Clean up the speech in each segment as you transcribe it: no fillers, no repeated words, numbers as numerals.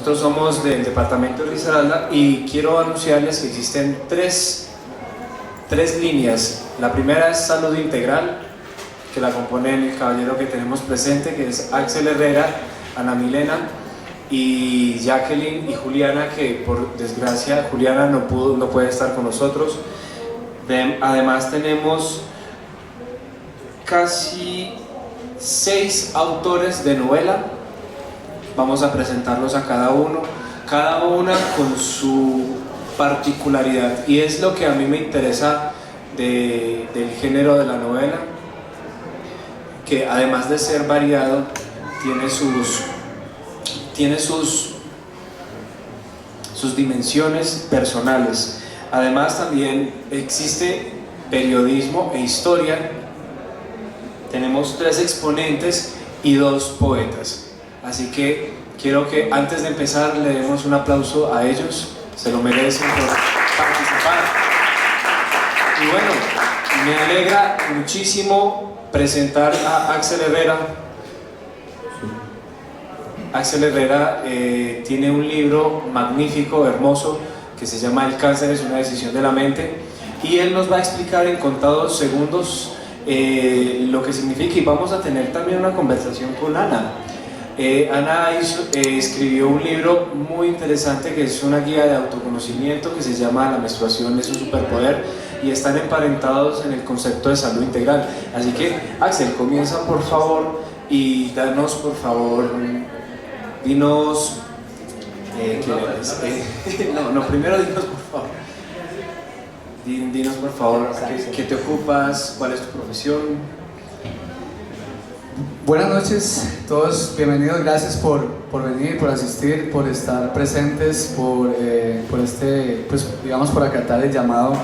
nosotros somos del departamento de Risaralda y quiero anunciarles que existen tres líneas. La primera es Salud Integral, que la compone el caballero que tenemos presente, que es Axel Herrera, Ana Milena y Jacqueline y Juliana, que por desgracia Juliana no puede estar con nosotros. Además tenemos casi 6 autores de novela. Vamos a presentarlos a cada una con su particularidad, y es lo que a mí me interesa del género de la novela, que además de ser variado tiene sus dimensiones personales. Además también existe periodismo e historia. Tenemos 3 exponentes y 2 poetas. Así que quiero que antes de empezar le demos un aplauso a ellos, se lo merecen por participar. Y bueno, me alegra muchísimo presentar a Axel Herrera. Axel Herrera tiene un libro magnífico, hermoso, que se llama El cáncer es una decisión de la mente, y él nos va a explicar en contados segundos lo que significa, y vamos a tener también una conversación con Ana. Ana escribió un libro muy interesante que es una guía de autoconocimiento que se llama La menstruación es un superpoder, y están emparentados en el concepto de salud integral. Así que Axel, comienza por favor y danos por favor, dinos ¿quién eres? Primero dinos por favor. Dinos por favor, ¿qué te ocupas? ¿Cuál es tu profesión? Buenas noches todos, bienvenidos, gracias por venir, por asistir, por estar presentes, por por acatar el llamado.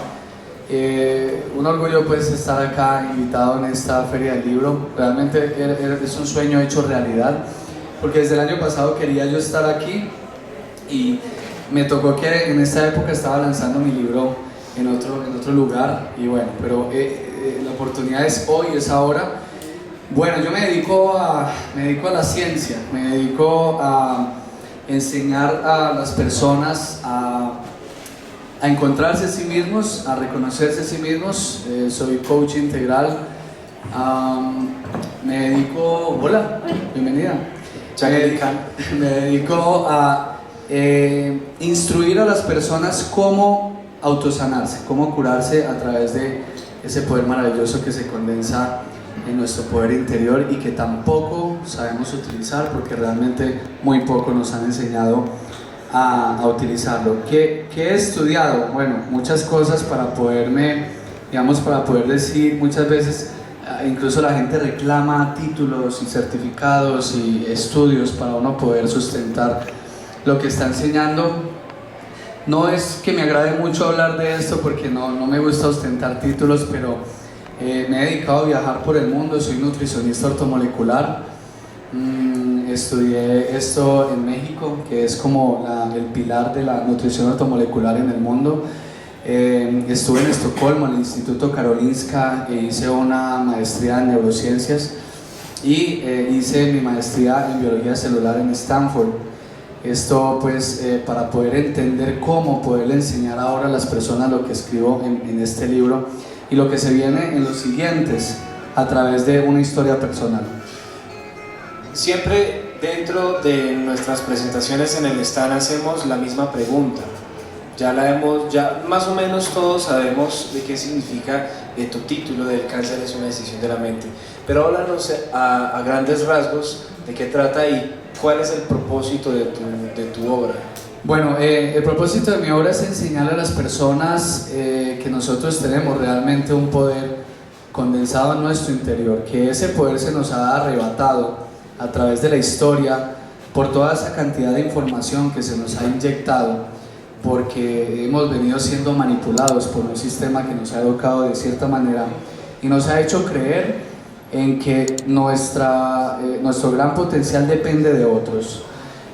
Un orgullo pues estar acá invitado en esta feria del libro. Realmente es un sueño hecho realidad, porque desde el año pasado quería yo estar aquí y me tocó que en esta época estaba lanzando mi libro en otro lugar, y bueno, pero la oportunidad es hoy, es ahora. Bueno, yo me dedico a la ciencia, me dedico a enseñar a las personas a encontrarse a sí mismos, a reconocerse a sí mismos. Soy coach integral. Me dedico, hola, bienvenida. Me dedico a instruir a las personas cómo autosanarse, cómo curarse a través de ese poder maravilloso que se condensa en nuestro poder interior y que tampoco sabemos utilizar, porque realmente muy poco nos han enseñado a utilizarlo. ¿Qué he estudiado? Bueno, muchas cosas para poder decir. Muchas veces incluso la gente reclama títulos y certificados y estudios para uno poder sustentar lo que está enseñando. No es que me agrade mucho hablar de esto, porque no me gusta ostentar títulos, pero me he dedicado a viajar por el mundo. Soy nutricionista ortomolecular. Estudié esto en México, que es como el pilar de la nutrición ortomolecular en el mundo. Estuve en Estocolmo, en el Instituto Karolinska, e hice una maestría en neurociencias, y hice mi maestría en biología celular en Stanford. Esto pues para poder entender cómo poderle enseñar ahora a las personas lo que escribo en este libro y lo que se viene en los siguientes a través de una historia personal. Siempre dentro de nuestras presentaciones en el stand hacemos la misma pregunta. Ya más o menos todos sabemos de qué significa tu título del cáncer es una decisión de la mente, pero háblanos a grandes rasgos de qué trata y cuál es el propósito de tu obra. Bueno, el propósito de mi obra es enseñarle a las personas que nosotros tenemos realmente un poder condensado en nuestro interior, que ese poder se nos ha arrebatado a través de la historia por toda esa cantidad de información que se nos ha inyectado, porque hemos venido siendo manipulados por un sistema que nos ha educado de cierta manera y nos ha hecho creer en que nuestro gran potencial depende de otros.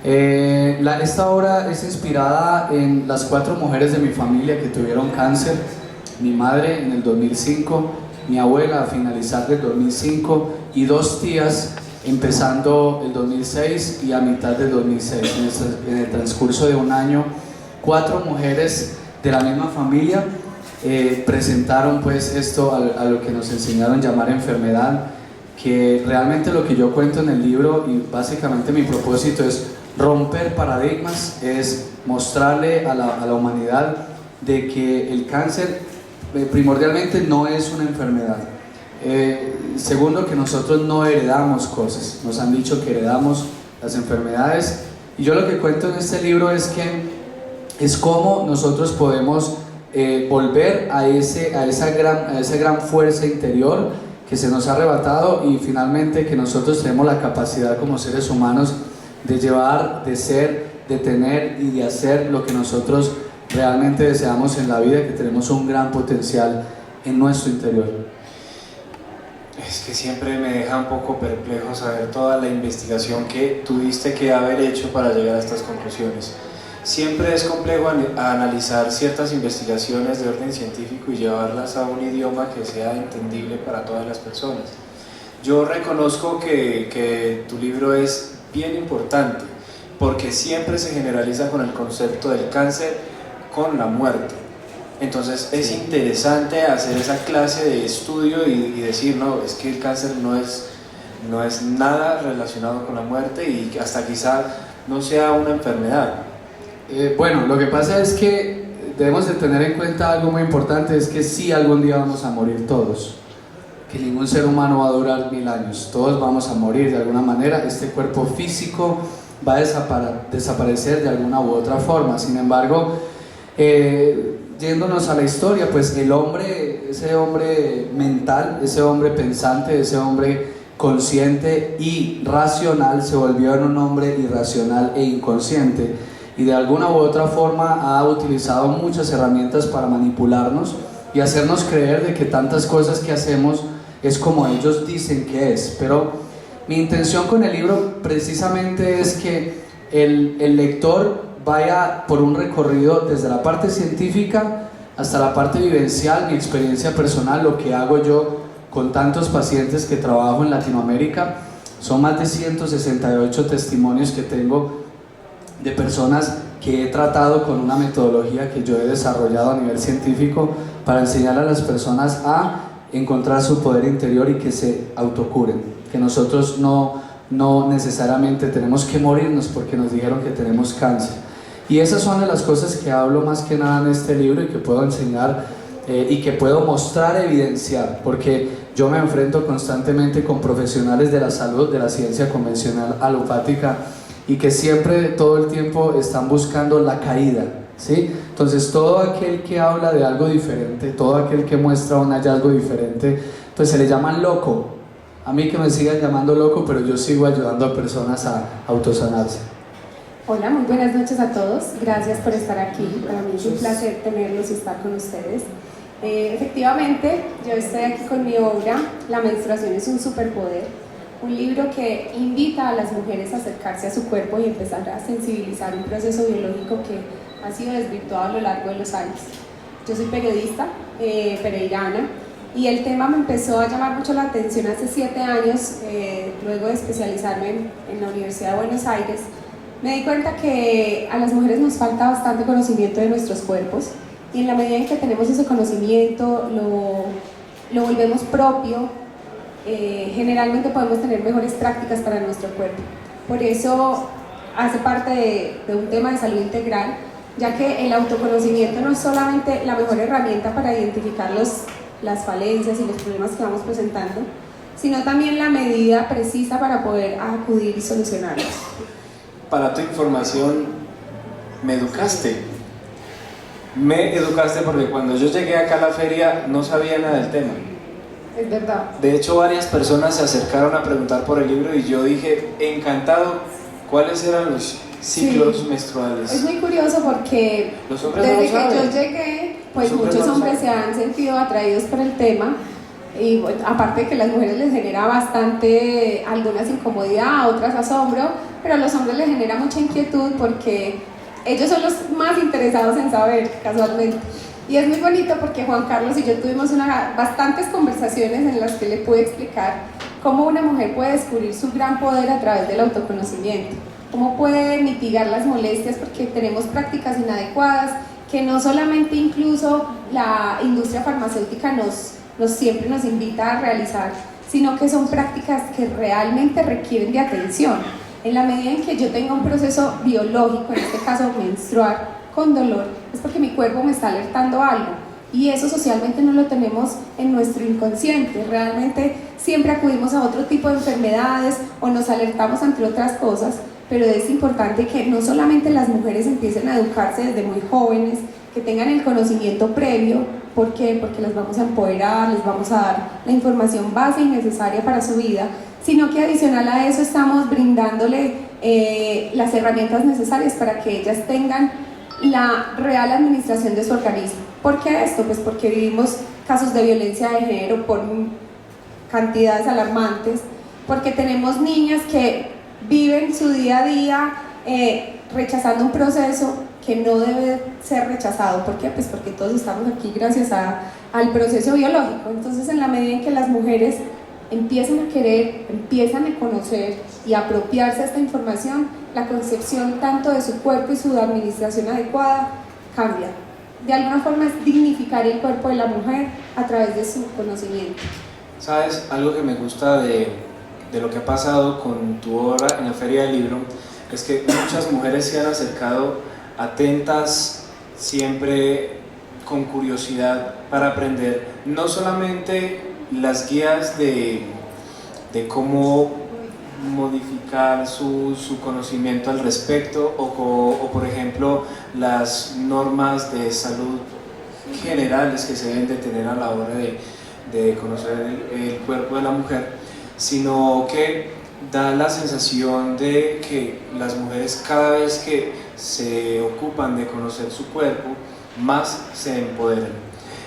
Esta obra es inspirada en las 4 mujeres de mi familia que tuvieron cáncer: mi madre en el 2005, mi abuela a finalizar del 2005 y 2 tías empezando el 2006 y a mitad del 2006. En el transcurso de un año, 4 mujeres de la misma familia presentaron pues esto a lo que nos enseñaron llamar enfermedad, que realmente lo que yo cuento en el libro y básicamente mi propósito es romper paradigmas, es mostrarle a la humanidad de que el cáncer primordialmente no es una enfermedad. Segundo, que nosotros no heredamos cosas, nos han dicho que heredamos las enfermedades, y yo lo que cuento en este libro es cómo nosotros podemos volver a esa gran fuerza interior que se nos ha arrebatado, y finalmente que nosotros tenemos la capacidad como seres humanos de llevar, de ser, de tener y de hacer lo que nosotros realmente deseamos en la vida, que tenemos un gran potencial en nuestro interior. Es que siempre me deja un poco perplejo saber toda la investigación que tuviste que haber hecho para llegar a estas conclusiones. Siempre es complejo analizar ciertas investigaciones de orden científico y llevarlas a un idioma que sea entendible para todas las personas. Yo reconozco que tu libro es bien importante porque siempre se generaliza con el concepto del cáncer con la muerte. Entonces es interesante hacer esa clase de estudio y decir, no, es que el cáncer no es nada relacionado con la muerte y hasta quizá no sea una enfermedad. Bueno, lo que pasa es que debemos de tener en cuenta algo muy importante, es que sí, algún día vamos a morir todos, que ningún ser humano va a durar 1000 años, todos vamos a morir de alguna manera, este cuerpo físico va a desaparecer de alguna u otra forma. Sin embargo, yéndonos a la historia, pues el hombre, ese hombre mental, ese hombre pensante, ese hombre consciente y racional se volvió en un hombre irracional e inconsciente, y de alguna u otra forma ha utilizado muchas herramientas para manipularnos y hacernos creer de que tantas cosas que hacemos es como ellos dicen que es. Pero mi intención con el libro precisamente es que el lector vaya por un recorrido desde la parte científica hasta la parte vivencial, mi experiencia personal, lo que hago yo con tantos pacientes que trabajo en Latinoamérica. Son más de 168 testimonios que tengo de personas que he tratado con una metodología que yo he desarrollado a nivel científico para enseñar a las personas a encontrar su poder interior y que se autocuren, que nosotros no necesariamente tenemos que morirnos porque nos dijeron que tenemos cáncer. Y esas son de las cosas que hablo más que nada en este libro y que puedo enseñar y que puedo mostrar, evidenciar, porque yo me enfrento constantemente con profesionales de la salud, de la ciencia convencional alopática, y que siempre, todo el tiempo están buscando la caída, ¿sí? Entonces todo aquel que habla de algo diferente, todo aquel que muestra un hallazgo diferente, pues se le llaman loco. A mí que me sigan llamando loco, pero yo sigo ayudando a personas a autosanarse. Hola, muy buenas noches a todos, gracias por estar aquí, para mí es un placer tenerlos y estar con ustedes. Efectivamente, yo estoy aquí con mi obra, La menstruación es un superpoder, un libro que invita a las mujeres a acercarse a su cuerpo y empezar a sensibilizar un proceso biológico que ha sido desvirtuado a lo largo de los años. Yo soy periodista pereirana y el tema me empezó a llamar mucho la atención hace 7 años, luego de especializarme en la Universidad de Buenos Aires. Me di cuenta que a las mujeres nos falta bastante conocimiento de nuestros cuerpos y en la medida en que tenemos ese conocimiento, lo volvemos propio, generalmente podemos tener mejores prácticas para nuestro cuerpo. Por eso hace parte de un tema de salud integral, ya que el autoconocimiento no es solamente la mejor herramienta para identificar las falencias y los problemas que vamos presentando, sino también la medida precisa para poder acudir y solucionarlos. Para tu información, me educaste porque cuando yo llegué acá a la feria no sabía nada del tema. Es verdad. De hecho, varias personas se acercaron a preguntar por el libro y yo dije, encantado, ¿cuáles eran los ciclos menstruales? Es muy curioso porque desde que yo llegué, pues muchos hombres se han sentido atraídos por el tema, y bueno, aparte de que a las mujeres les genera bastante, algunas incomodidad, otras asombro, pero a los hombres les genera mucha inquietud porque ellos son los más interesados en saber, casualmente. Y es muy bonito porque Juan Carlos y yo tuvimos bastantes conversaciones en las que le pude explicar cómo una mujer puede descubrir su gran poder a través del autoconocimiento, cómo puede mitigar las molestias porque tenemos prácticas inadecuadas que no solamente incluso la industria farmacéutica siempre nos invita a realizar, sino que son prácticas que realmente requieren de atención. En la medida en que yo tenga un proceso biológico, en este caso menstruar, con dolor, es porque mi cuerpo me está alertando algo, y eso socialmente no lo tenemos en nuestro inconsciente. Realmente siempre acudimos a otro tipo de enfermedades o nos alertamos ante otras cosas, pero es importante que no solamente las mujeres empiecen a educarse desde muy jóvenes, que tengan el conocimiento previo. ¿Por qué? Porque las vamos a empoderar, les vamos a dar la información base y necesaria para su vida, sino que adicional a eso estamos brindándole las herramientas necesarias para que ellas tengan la real administración de su organismo. ¿Por qué esto? Pues porque vivimos casos de violencia de género por cantidades alarmantes, porque tenemos niñas que viven su día a día rechazando un proceso que no debe ser rechazado. ¿Por qué? Pues porque todos estamos aquí gracias al proceso biológico. Entonces, en la medida en que las mujeres empiezan a querer, empiezan a conocer y a apropiarse de esta información, la concepción tanto de su cuerpo y su administración adecuada cambia. De alguna forma es dignificar el cuerpo de la mujer a través de su conocimiento. ¿Sabes? Algo que me gusta de lo que ha pasado con tu obra en la Feria del Libro es que muchas mujeres se han acercado atentas, siempre con curiosidad para aprender, no solamente las guías de cómo modificar su conocimiento al respecto o por ejemplo las normas de salud generales que se deben de tener a la hora de conocer el cuerpo de la mujer, sino que da la sensación de que las mujeres cada vez que se ocupan de conocer su cuerpo, más se empoderan.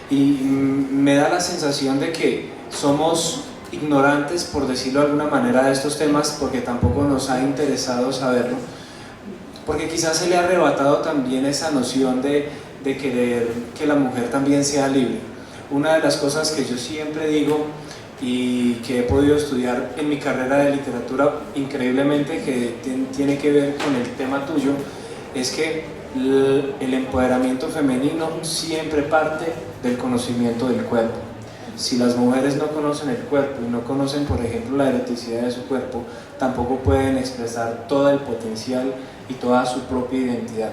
Y me da la sensación de que somos ignorantes, por decirlo de alguna manera, de estos temas porque tampoco nos ha interesado saberlo, porque quizás se le ha arrebatado también esa noción de querer que la mujer también sea libre. Una de las cosas que yo siempre digo y que he podido estudiar en mi carrera de literatura increíblemente, que tiene que ver con el tema tuyo, es que el empoderamiento femenino siempre parte del conocimiento del cuerpo. Si las mujeres no conocen el cuerpo y no conocen, por ejemplo, la eroticidad de su cuerpo, tampoco pueden expresar todo el potencial y toda su propia identidad.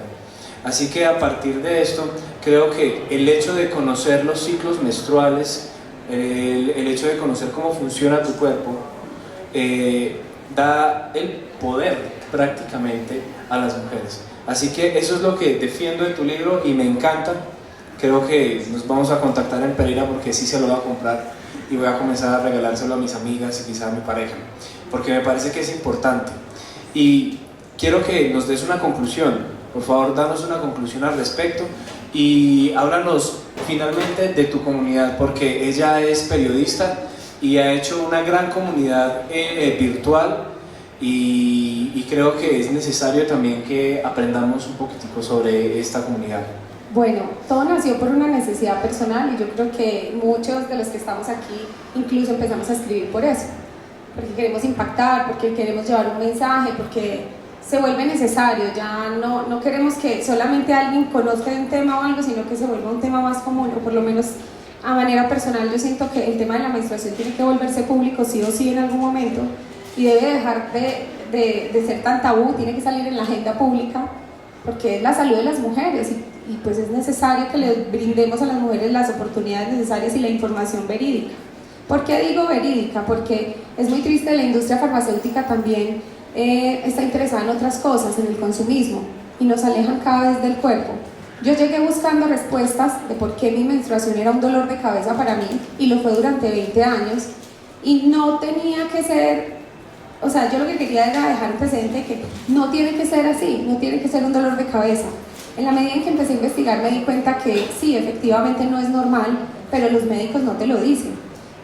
Así que a partir de esto, creo que el hecho de conocer los ciclos menstruales, el hecho de conocer cómo funciona tu cuerpo, da el poder prácticamente a las mujeres. Así que eso es lo que defiendo de tu libro y me encanta. Creo que nos vamos a contactar en Pereira porque sí se lo voy a comprar y voy a comenzar a regalárselo a mis amigas y quizá a mi pareja, porque me parece que es importante. Y quiero que nos des una conclusión, por favor, danos una conclusión al respecto y háblanos finalmente de tu comunidad, porque ella es periodista y ha hecho una gran comunidad virtual y creo que es necesario también que aprendamos un poquitico sobre esta comunidad. Bueno, todo nació por una necesidad personal y yo creo que muchos de los que estamos aquí incluso empezamos a escribir por eso, porque queremos impactar, porque queremos llevar un mensaje, porque se vuelve necesario. Ya no queremos que solamente alguien conozca de un tema o algo, sino que se vuelva un tema más común, o por lo menos a manera personal yo siento que el tema de la menstruación tiene que volverse público sí o sí en algún momento y debe dejar de ser tan tabú, tiene que salir en la agenda pública porque es la salud de las mujeres y pues es necesario que les brindemos a las mujeres las oportunidades necesarias y la información verídica. ¿Por qué digo verídica? Porque es muy triste, la industria farmacéutica también está interesada en otras cosas, en el consumismo, y nos alejan cada vez del cuerpo. Yo llegué buscando respuestas de por qué mi menstruación era un dolor de cabeza para mí, y lo fue durante 20 años, y no tenía que ser, o sea, yo lo que quería era dejar presente que no tiene que ser así, no tiene que ser un dolor de cabeza. En la medida en que empecé a investigar me di cuenta que sí, efectivamente no es normal, pero los médicos no te lo dicen.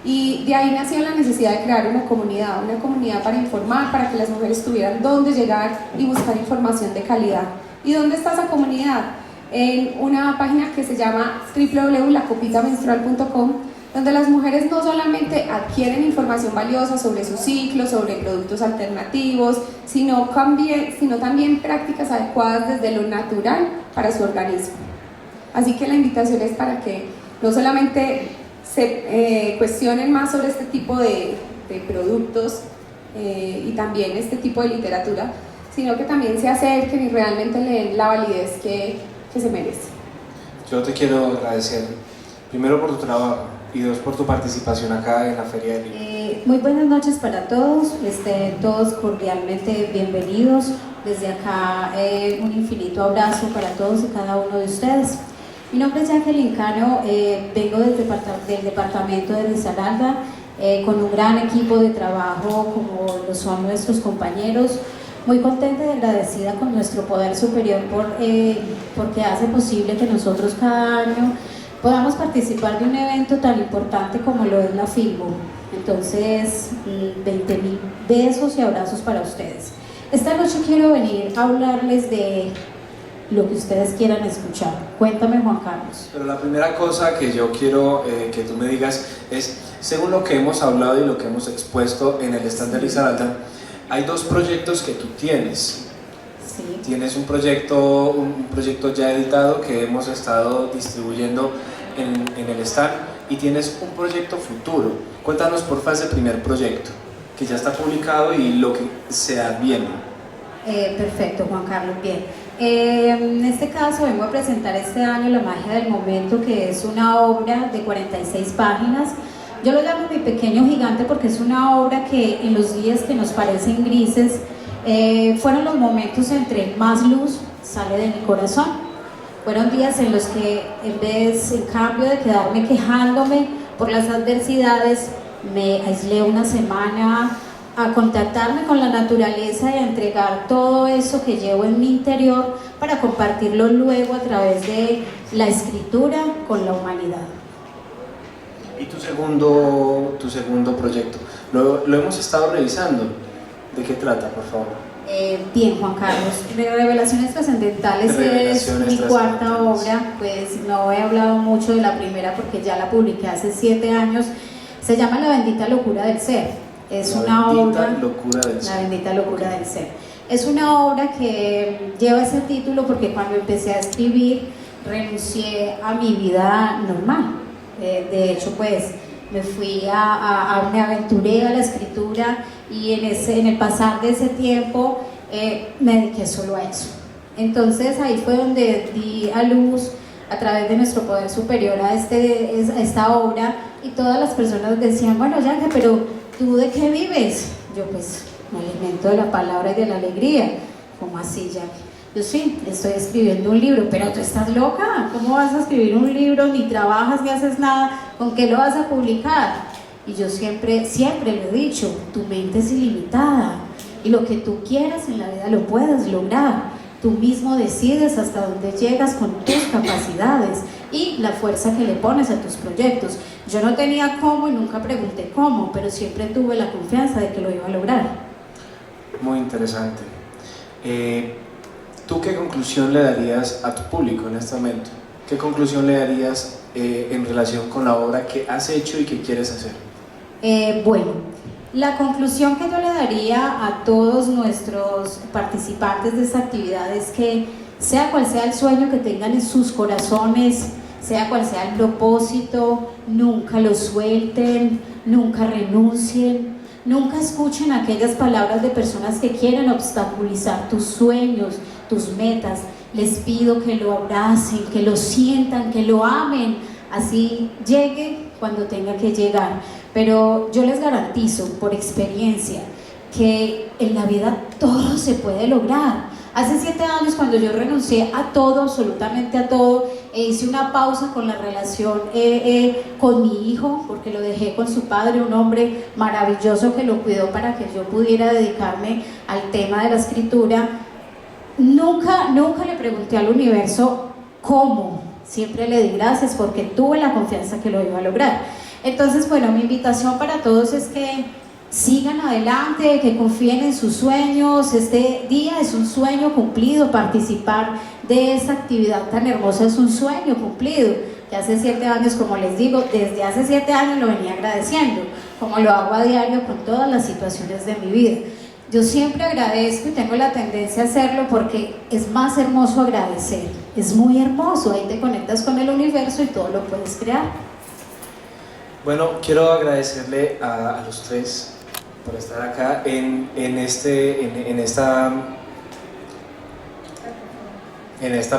Y de ahí nació la necesidad de crear una comunidad para informar, para que las mujeres tuvieran dónde llegar y buscar información de calidad. ¿Y dónde está esa comunidad? En una página que se llama www.lacopitamenstrual.com, donde las mujeres no solamente adquieren información valiosa sobre su ciclo, sobre productos alternativos, sino también prácticas adecuadas desde lo natural para su organismo. Así que la invitación es para que no solamente se cuestionen más sobre este tipo de productos y también este tipo de literatura, sino que también se acerquen y realmente le den la validez que se merece. Yo te quiero agradecer, primero por tu trabajo y dos por tu participación acá en la Feria del Libro. Muy buenas noches para todos, todos cordialmente bienvenidos. Desde acá un infinito abrazo para todos y cada uno de ustedes. Mi nombre es Jacqueline Cano, vengo del departamento de Risaralda, con un gran equipo de trabajo como lo son nuestros compañeros. Muy contenta y agradecida con nuestro poder superior porque hace posible que nosotros cada año podamos participar de un evento tan importante como lo es la FILBO. Entonces, 20.000 besos y abrazos para ustedes. Esta noche quiero venir a hablarles de lo que ustedes quieran escuchar. Cuéntame, Juan Carlos. Pero la primera cosa que yo quiero que tú me digas es, según lo que hemos hablado y lo que hemos expuesto en el stand de Risaralda, hay dos proyectos que tú tienes. Sí. Tienes un proyecto ya editado que hemos estado distribuyendo en el stand y tienes un proyecto futuro. Cuéntanos por favor ese primer proyecto que ya está publicado y lo que se adviene. Perfecto, Juan Carlos, bien. En este caso vengo a presentar este año La magia del momento, que es una obra de 46 páginas. Yo lo llamo Mi pequeño gigante porque es una obra que en los días que nos parecen grises fueron los momentos entre más luz sale de mi corazón. Fueron días en los que en cambio de quedarme quejándome por las adversidades, me aislé una semana a contactarme con la naturaleza y a entregar todo eso que llevo en mi interior para compartirlo luego a través de la escritura con la humanidad. Y tu segundo proyecto, lo hemos estado revisando. ¿De qué trata, por favor? Bien, Juan Carlos, Revelaciones Trascendentales es mi cuarta obra. Pues no he hablado mucho de la primera porque ya la publiqué hace 7 años. Se llama La bendita locura del ser. Es una obra. La bendita locura del ser. Es una obra que lleva ese título porque cuando empecé a escribir renuncié a mi vida normal. De hecho, pues me me aventuré a la escritura y en el pasar de ese tiempo me dediqué solo a eso. Entonces ahí fue donde di a luz a través de nuestro poder superior a esta obra, y todas las personas decían, bueno, Yaque, pero ¿tú de qué vives? Yo pues me alimento de la palabra y de la alegría. ¿Cómo así, Yaque? Yo sí, estoy escribiendo un libro. Pero tú estás loca, ¿cómo vas a escribir un libro? Ni trabajas, ni haces nada, ¿con qué lo vas a publicar? Y yo siempre lo he dicho, tu mente es ilimitada y lo que tú quieras en la vida lo puedes lograr. Tú mismo decides hasta dónde llegas con tus capacidades y la fuerza que le pones a tus proyectos. Yo no tenía cómo y nunca pregunté cómo, pero siempre tuve la confianza de que lo iba a lograr. Muy interesante. ¿Tú qué conclusión le darías a tu público en este momento? ¿Qué conclusión le darías en relación con la obra que has hecho y que quieres hacer? Bueno, la conclusión que yo le daría a todos nuestros participantes de esta actividad es que sea cual sea el sueño que tengan en sus corazones, sea cual sea el propósito, nunca lo suelten, nunca renuncien. Nunca escuchen aquellas palabras de personas que quieren obstaculizar tus sueños, tus metas. Les pido que lo abracen, que lo sientan, que lo amen. Así llegue cuando tenga que llegar. Pero yo les garantizo por experiencia que en la vida todo se puede lograr. Hace 7 años, cuando yo renuncié a todo, absolutamente a todo, hice una pausa con la relación con mi hijo, porque lo dejé con su padre, un hombre maravilloso que lo cuidó para que yo pudiera dedicarme al tema de la escritura. Nunca le pregunté al universo cómo, siempre le di gracias porque tuve la confianza que lo iba a lograr. Entonces, bueno, mi invitación para todos es que sigan adelante, que confíen en sus sueños. Este día es un sueño cumplido, participar de esta actividad tan hermosa es un sueño cumplido. que hace 7 años, como les digo, desde hace 7 años lo venía agradeciendo, como lo hago a diario con todas las situaciones de mi vida. Yo siempre agradezco y tengo la tendencia a hacerlo porque es más hermoso agradecer, es muy hermoso, ahí te conectas con el universo y todo lo puedes crear. Bueno, quiero agradecerle a los tres por estar acá en esta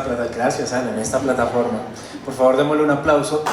plataforma. Gracias, Ana, en esta plataforma. Por favor, démosle un aplauso.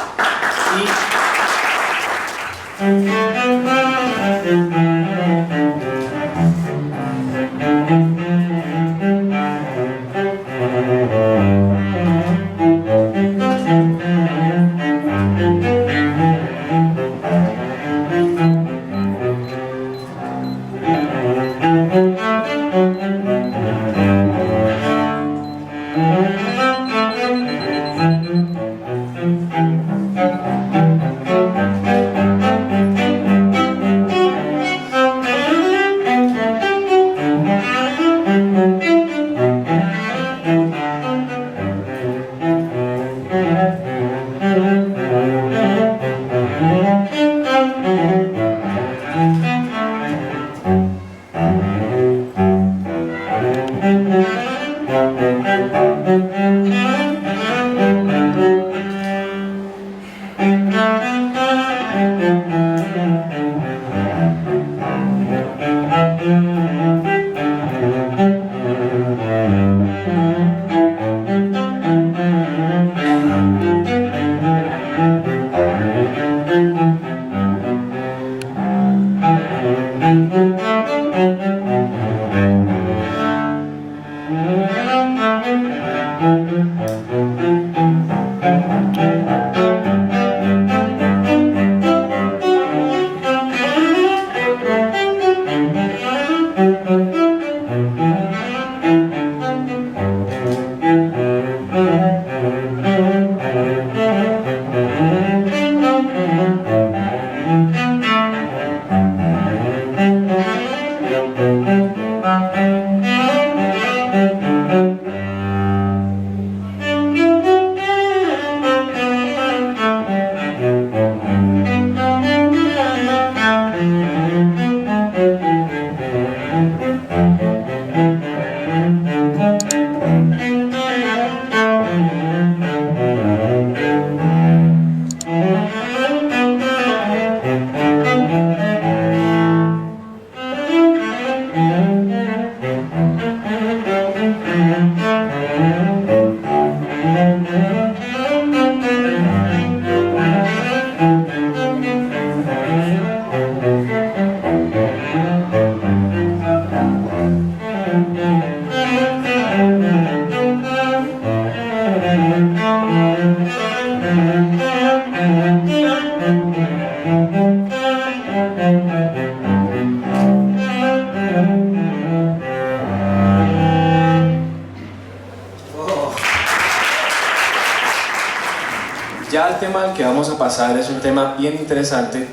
Ya el tema al que vamos a pasar es un tema bien interesante.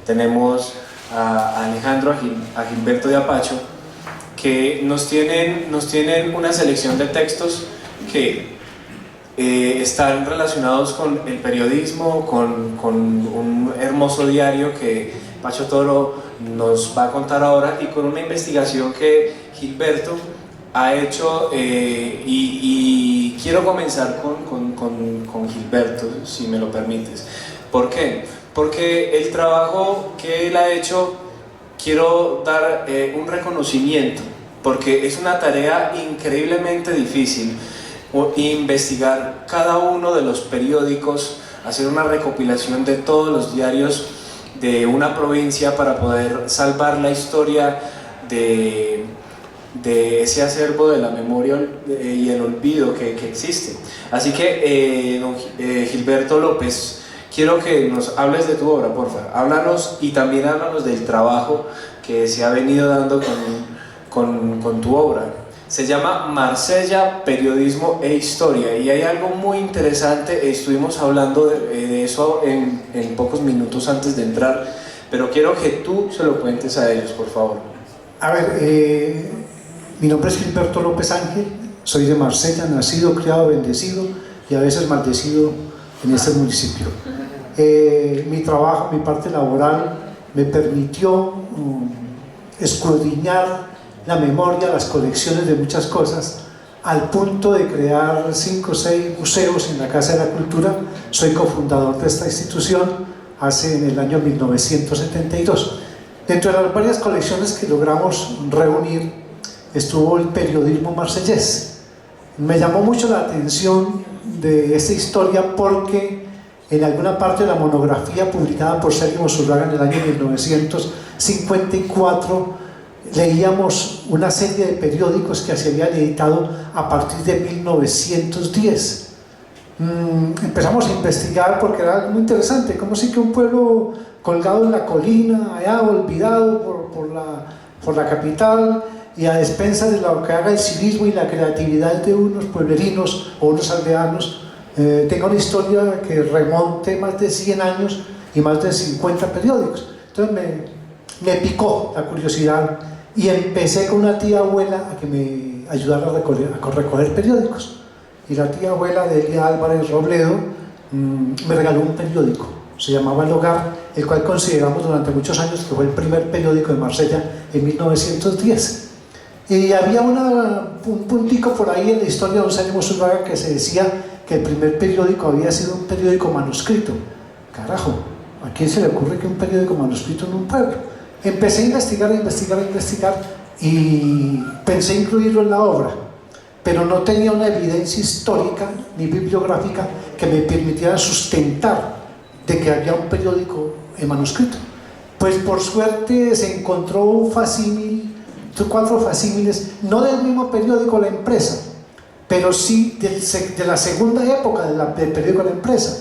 Tenemos a Alejandro, a Gilberto y a Pacho, que nos tienen una selección de textos que están relacionados con el periodismo, con un hermoso diario que Pacho Toro nos va a contar ahora, y con una investigación que Gilberto ha hecho, y quiero comenzar con Gilberto, si me lo permites. ¿Por qué? Porque el trabajo que él ha hecho, quiero dar un reconocimiento, porque es una tarea increíblemente difícil, investigar cada uno de los periódicos, hacer una recopilación de todos los diarios de una provincia para poder salvar la historia de ese acervo de la memoria y el olvido que existe. Así que, Gilberto López, quiero que nos hables de tu obra, por favor. Háblanos, y también háblanos del trabajo que se ha venido dando con tu obra. Se llama Marsella, Periodismo e Historia, y hay algo muy interesante. Estuvimos hablando de eso en pocos minutos antes de entrar, pero quiero que tú se lo cuentes a ellos, por favor. A ver, mi nombre es Gilberto López Ángel, soy de Marsella, nacido, criado, bendecido y a veces maldecido en este municipio. Mi trabajo, mi parte laboral me permitió escudriñar la memoria, las colecciones de muchas cosas, al punto de crear 5 o 6 museos en la Casa de la Cultura. Soy cofundador de esta institución en el año 1972. Dentro de las varias colecciones que logramos reunir estuvo el periodismo marsellés. Me llamó mucho la atención de esta historia porque en alguna parte de la monografía publicada por Sergio Mozurraga en el año 1954 leíamos una serie de periódicos que se habían editado a partir de 1910. Empezamos a investigar porque era muy interesante, como si que un pueblo colgado en la colina, allá olvidado por la capital, y a despensas de lo que haga el civismo y la creatividad de unos pueblerinos o unos aldeanos, tenga una historia que remonte más de 100 años y más de 50 periódicos. Entonces me picó la curiosidad y empecé con una tía abuela a que me ayudara a recoger periódicos. Y la tía abuela de Elia Álvarez Robledo me regaló un periódico, se llamaba El Hogar, el cual consideramos durante muchos años que fue el primer periódico de Marsella en 1910. Y había un puntico por ahí en la historia de don Sergio Mozurraga que se decía que el primer periódico había sido un periódico manuscrito. Carajo, ¿a quién se le ocurre que un periódico manuscrito en un pueblo? Empecé a investigar y pensé incluirlo en la obra, pero no tenía una evidencia histórica ni bibliográfica que me permitiera sustentar de que había un periódico en manuscrito. Pues por suerte se encontró un facímil, 4 facímiles, no del mismo periódico La Empresa, pero sí de la segunda época del periódico La Empresa,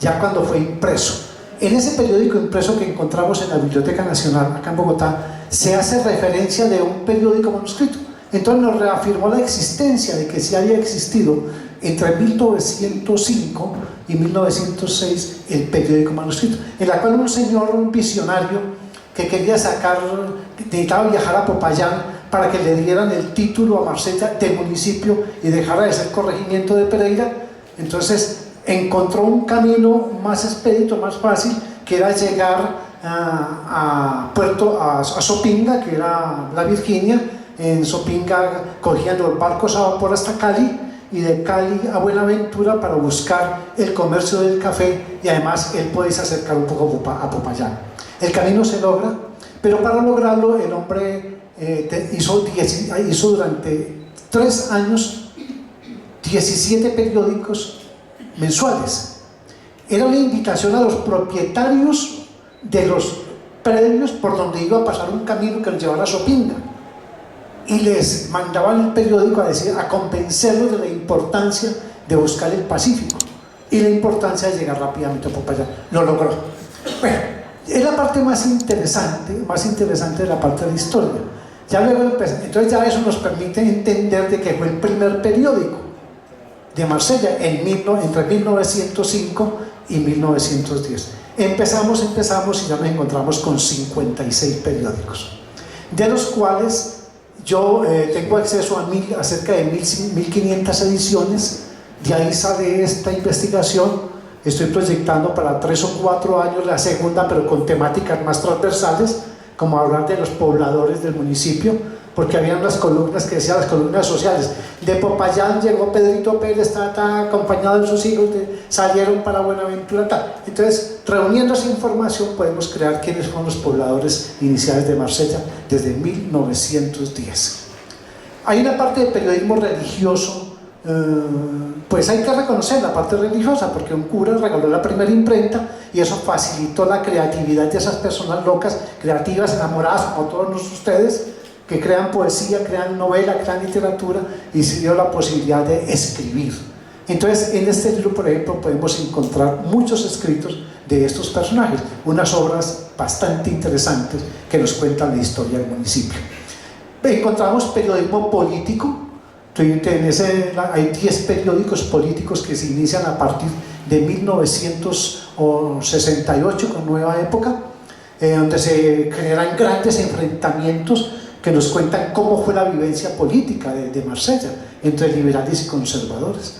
ya cuando fue impreso. En ese periódico impreso que encontramos en la Biblioteca Nacional, acá en Bogotá, se hace referencia de un periódico manuscrito. Entonces nos reafirmó la existencia de que sí había existido entre 1905 y 1906 el periódico manuscrito, en la cual un señor, un visionario que necesitaba viajar a Popayán para que le dieran el título a Marsella de municipio y dejara de ser corregimiento de Pereira. Entonces encontró un camino más expedito, más fácil, que era llegar a Sopinga, que era la Virginia. En Sopinga cogían los barcos a vapor hasta Cali, y de Cali a Buenaventura para buscar el comercio del café, y además él puede acercar un poco a Popayán. El camino se logra, pero para lograrlo el hombre hizo durante 3 años 17 periódicos mensuales. Era una invitación a los propietarios de los predios por donde iba a pasar un camino que los llevara a Sopinga, y les mandaban el periódico a convencerlos de la importancia de buscar el Pacífico y la importancia de llegar rápidamente a Popayán. Lo logró. Bueno, es la parte más interesante de la parte de la historia. Ya luego entonces ya eso nos permite entender de que fue el primer periódico de Marsella entre 1905 y 1910. Empezamos y ya nos encontramos con 56 periódicos, de los cuales yo tengo acceso a cerca de 1500 ediciones. De ahí sale esta investigación. Estoy proyectando para 3 o 4 años la segunda, pero con temáticas más transversales, como hablar de los pobladores del municipio, porque habían unas columnas que decían, las columnas sociales. De Popayán llegó Pedrito Pérez, acompañado de sus hijos, salieron para Buenaventura, Entonces, reuniendo esa información, podemos crear quiénes fueron los pobladores iniciales de Marsella desde 1910. Hay una parte de periodismo religioso. Pues hay que reconocer la parte religiosa, porque un cura regaló la primera imprenta y eso facilitó la creatividad de esas personas locas, creativas, enamoradas, como todos ustedes, que crean poesía, crean novela, crean literatura, y se dio la posibilidad de escribir. Entonces, en este libro, por ejemplo, podemos encontrar muchos escritos de estos personajes, unas obras bastante interesantes que nos cuentan la historia del municipio. Encontramos periodismo político. Hay 10 periódicos políticos que se inician a partir de 1968 con Nueva Época, donde se generan grandes enfrentamientos que nos cuentan cómo fue la vivencia política de Marsella entre liberales y conservadores.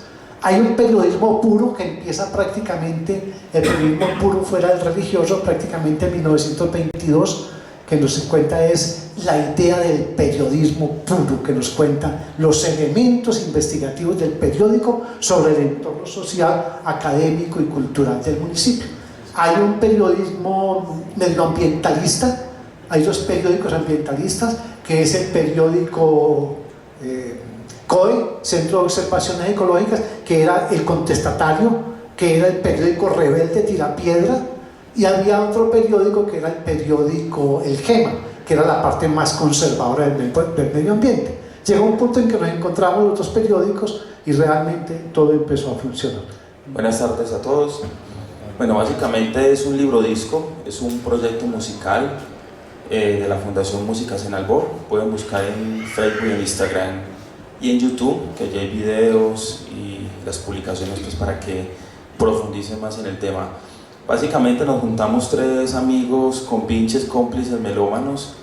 Hay un periodismo puro que empieza prácticamente, el periodismo puro fuera del religioso, prácticamente en 1922, que nos cuenta es la idea del periodismo puro, que nos cuenta los elementos investigativos del periódico sobre el entorno social, académico y cultural del municipio. Hay un periodismo medioambientalista, hay dos periódicos ambientalistas, que es el periódico COE, Centro de Observaciones Ecológicas, que era el contestatario, que era el periódico rebelde Tirapiedra, y había otro periódico que era el periódico El Gema, que era la parte más conservadora del medio ambiente. Llegó un punto en que nos encontramos los dos periódicos y realmente todo empezó a funcionar. Buenas tardes a todos. Bueno, básicamente es un libro disco, es un proyecto musical de la Fundación Músicas en Albor. Pueden buscar en Facebook, en Instagram y en YouTube, que ya hay videos y las publicaciones pues, para que profundicen más en el tema. Básicamente nos juntamos 3 amigos, compinches, cómplices, melómanos,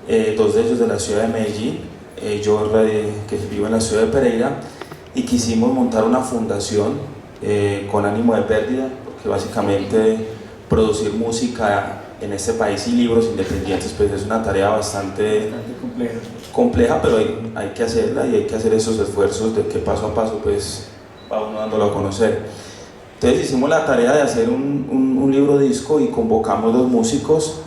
2 de ellos de la ciudad de Medellín, yo que vivo en la ciudad de Pereira, y quisimos montar una fundación con ánimo de pérdida, porque básicamente producir música en este país y libros independientes pues es una tarea bastante compleja, pero hay que hacerla y hay que hacer esos esfuerzos de que paso a paso pues va uno dándolo a conocer. Entonces hicimos la tarea de hacer un libro disco y convocamos 2 músicos,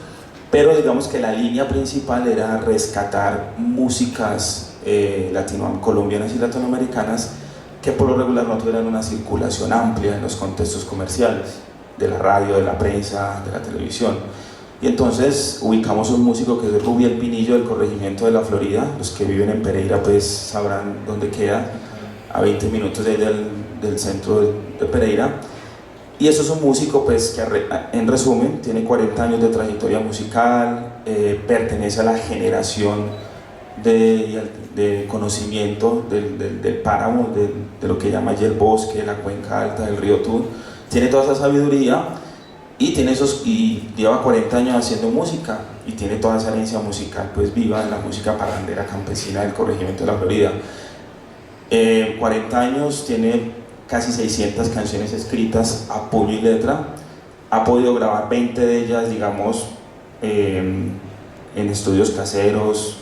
pero digamos que la línea principal era rescatar músicas colombianas y latinoamericanas que por lo regular no tuvieran una circulación amplia en los contextos comerciales, de la radio, de la prensa, de la televisión. Y entonces ubicamos un músico que es Rubiel Pinillo del corregimiento de La Florida. Los que viven en Pereira pues sabrán dónde queda, a 20 minutos de ahí del centro de Pereira. Y eso es un músico pues, que en resumen tiene 40 años de trayectoria musical, pertenece a la generación de conocimiento del páramo, de lo que llama allí el bosque, la cuenca alta del río Tun. Tiene toda esa sabiduría y lleva 40 años haciendo música y tiene toda esa herencia musical pues viva en la música parrandera campesina del corregimiento de La Florida. 40 años, tiene casi 600 canciones escritas a puño y letra, ha podido grabar 20 de ellas, digamos, en estudios caseros,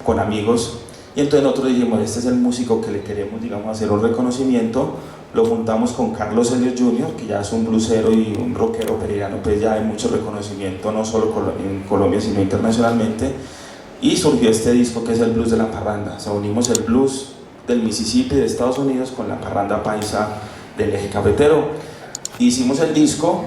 con amigos, y entonces nosotros dijimos, este es el músico que le queremos, digamos, hacer un reconocimiento. Lo juntamos con Carlos Helios Jr., que ya es un blusero y un rockero pereirano, pues ya hay mucho reconocimiento, no solo en Colombia, sino internacionalmente, y surgió este disco que es el Blues de la Parranda. O sea, unimos el blues del Mississippi de Estados Unidos con la parranda paisa del eje cafetero. Hicimos el disco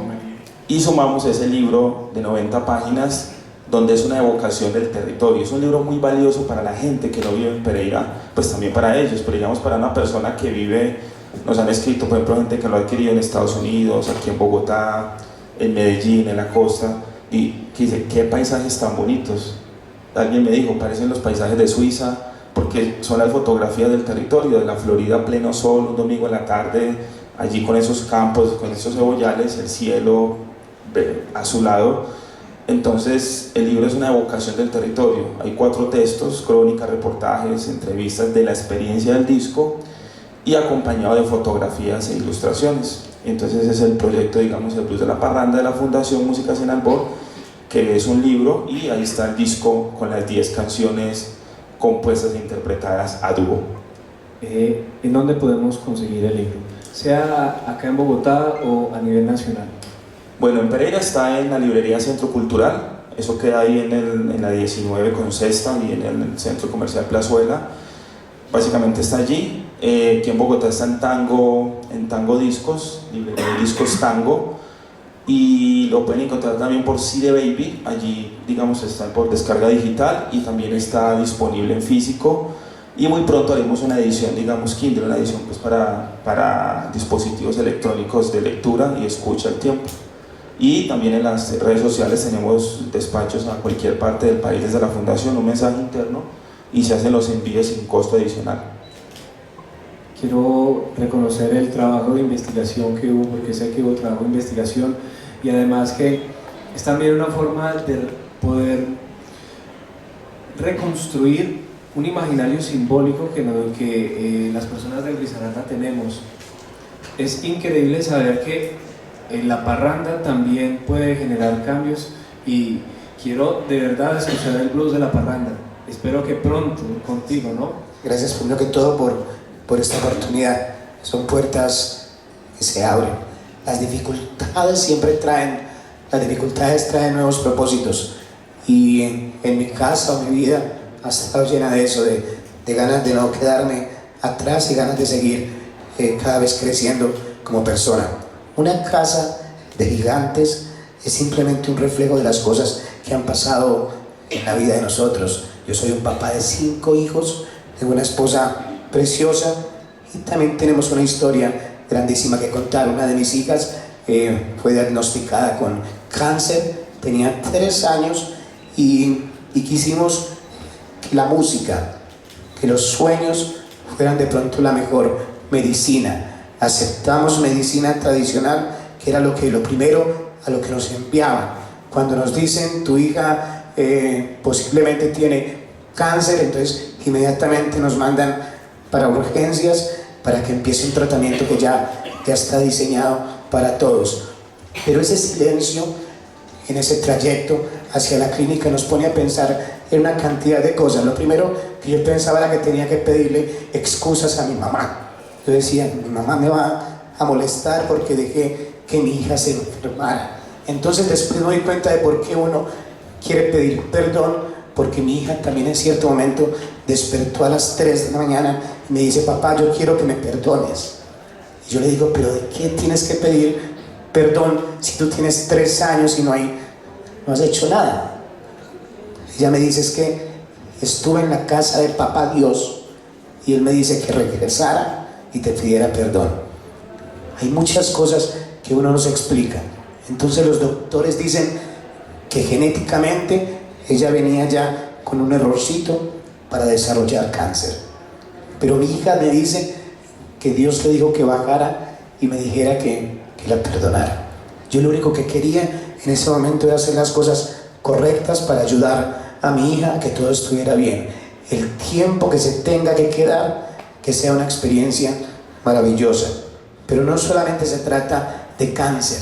y sumamos ese libro de 90 páginas donde es una evocación del territorio. Es un libro muy valioso para la gente que no vive en Pereira, pues también para ellos, pero digamos para una persona que vive, nos han escrito por ejemplo gente que lo ha adquirido en Estados Unidos, aquí en Bogotá, en Medellín, en la costa, y que dice, qué paisajes tan bonitos. Alguien me dijo, parecen los paisajes de Suiza, porque son las fotografías del territorio, de la Florida, pleno sol, un domingo en la tarde, allí con esos campos, con esos cebollales, el cielo azulado. Entonces el libro es una evocación del territorio. Hay 4 textos, crónicas, reportajes, entrevistas de la experiencia del disco y acompañado de fotografías e ilustraciones. Entonces ese es el proyecto, digamos, el Blues de la Parranda de la Fundación Músicas en Albor, que es un libro, y ahí está el disco con las 10 canciones compuestas e interpretadas a dúo. ¿En dónde podemos conseguir el libro? Sea acá en Bogotá o a nivel nacional. Bueno, en Pereira está en la librería Centro Cultural, eso queda ahí en la 19 con Sexta y en el Centro Comercial Plazuela, básicamente está allí. Aquí en Bogotá está en Tango Discos, librería de discos Tango, y lo pueden encontrar también por CD Baby, allí digamos está por descarga digital y también está disponible en físico, y muy pronto haremos una edición, digamos Kindle, una edición pues para dispositivos electrónicos de lectura y escucha al tiempo. Y también en las redes sociales tenemos despachos a cualquier parte del país desde la fundación, un mensaje interno, y se hacen los envíos sin costo adicional. Quiero reconocer el trabajo de investigación que hubo, porque sé que hubo trabajo de investigación, y además que es también una forma de poder reconstruir un imaginario simbólico que las personas del Risaralda tenemos. es increíble saber que la parranda también puede generar cambios y quiero de verdad escuchar el blues de la parranda. Espero que pronto contigo, ¿no? Gracias primero que todo por esta oportunidad. Son puertas que se abren. Las dificultades traen nuevos propósitos. Y en mi casa o mi vida ha estado llena de eso, de ganas de no quedarme atrás y ganas de seguir cada vez creciendo como persona. Una casa de gigantes es simplemente un reflejo de las cosas que han pasado en la vida de nosotros. Yo soy un papá de 5 hijos, tengo una esposa preciosa y también tenemos una historia grandísima que contar. Una de mis hijas fue diagnosticada con cáncer, tenía 3 años y quisimos que la música, que los sueños fueran de pronto la mejor medicina. Aceptamos medicina tradicional, que era lo primero a lo que nos enviaban. Cuando nos dicen tu hija posiblemente tiene cáncer, entonces inmediatamente nos mandan para urgencias para que empiece un tratamiento que ya está diseñado para todos. Pero ese silencio en ese trayecto hacia la clínica nos pone a pensar en una cantidad de cosas. Lo primero que yo pensaba era que tenía que pedirle excusas a mi mamá. Yo decía, mi mamá me va a molestar porque dejé que mi hija se enfermara. Entonces después me doy cuenta de por qué uno quiere pedir perdón, porque mi hija también en cierto momento despertó a las 3 de la mañana y me dice, papá, yo quiero que me perdones. Y yo le digo, pero ¿de qué tienes que pedir perdón si tú tienes 3 años y no has hecho nada? Ella me dice, es que estuve en la casa de papá Dios y él me dice que regresara y te pidiera perdón. Hay muchas cosas que uno no se explica. Entonces los doctores dicen que genéticamente ella venía ya con un errorcito para desarrollar cáncer. Pero mi hija me dice que Dios le dijo que bajara y me dijera que la perdonara. Yo lo único que quería en ese momento era hacer las cosas correctas para ayudar a mi hija a que todo estuviera bien. El tiempo que se tenga que quedar, que sea una experiencia maravillosa. Pero no solamente se trata de cáncer,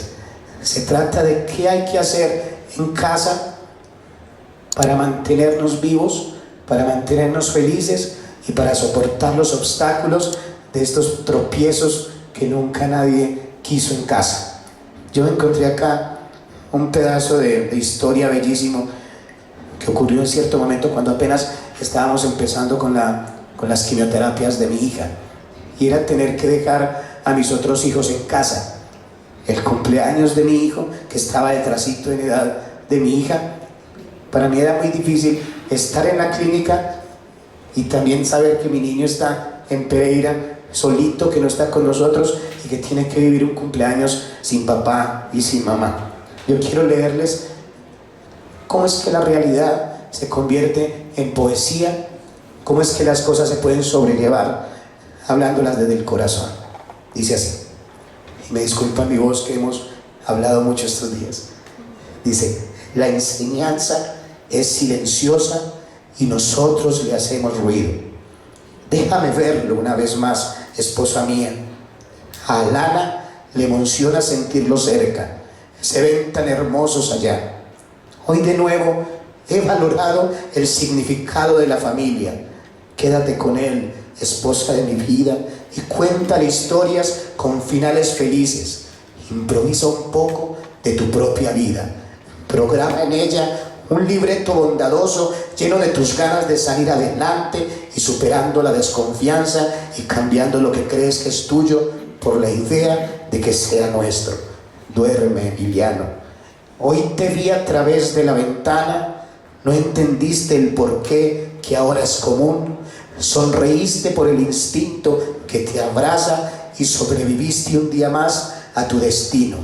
se trata de qué hay que hacer en casa para mantenernos vivos, para mantenernos felices y para soportar los obstáculos de estos tropiezos que nunca nadie quiso en casa. Yo encontré acá un pedazo de historia bellísimo que ocurrió en cierto momento cuando apenas estábamos empezando con las quimioterapias de mi hija, y era tener que dejar a mis otros hijos en casa. El cumpleaños de mi hijo, que estaba detrásito en edad de mi hija, para mí era muy difícil estar en la clínica y también saber que mi niño está en Pereira solito, que no está con nosotros y que tiene que vivir un cumpleaños sin papá y sin mamá. Yo quiero leerles cómo es que la realidad se convierte en poesía, cómo es que las cosas se pueden sobrellevar hablándolas desde el corazón. Dice así, y me disculpa mi voz que hemos hablado mucho estos días. Dice, la enseñanza es silenciosa y nosotros le hacemos ruido. Déjame verlo una vez más, esposa mía. A Alana le emociona sentirlo cerca. Se ven tan hermosos allá. Hoy de nuevo he valorado el significado de la familia. Quédate con él, esposa de mi vida, y cuéntale historias con finales felices. Improvisa un poco de tu propia vida. Programa en ella un libreto bondadoso lleno de tus ganas de salir adelante y superando la desconfianza y cambiando lo que crees que es tuyo por la idea de que sea nuestro. Duerme, Emiliano. Hoy te vi a través de la ventana, no entendiste el porqué que ahora es común, sonreíste por el instinto que te abraza y sobreviviste un día más a tu destino.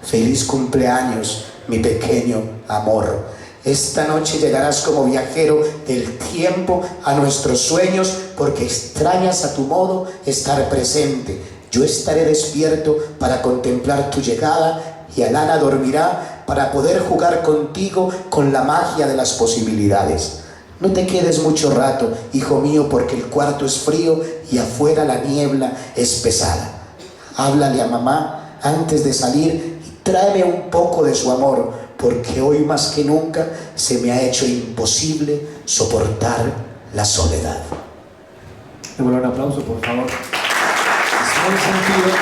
Feliz cumpleaños, mi pequeño amor. Esta noche llegarás como viajero del tiempo a nuestros sueños porque extrañas a tu modo estar presente. Yo estaré despierto para contemplar tu llegada y Alana dormirá para poder jugar contigo con la magia de las posibilidades. No te quedes mucho rato, hijo mío, porque el cuarto es frío y afuera la niebla es pesada. háblale a mamá antes de salir y tráeme un poco de su amor, porque hoy más que nunca se me ha hecho imposible soportar la soledad. Démosle un aplauso, por favor. Es muy sentido.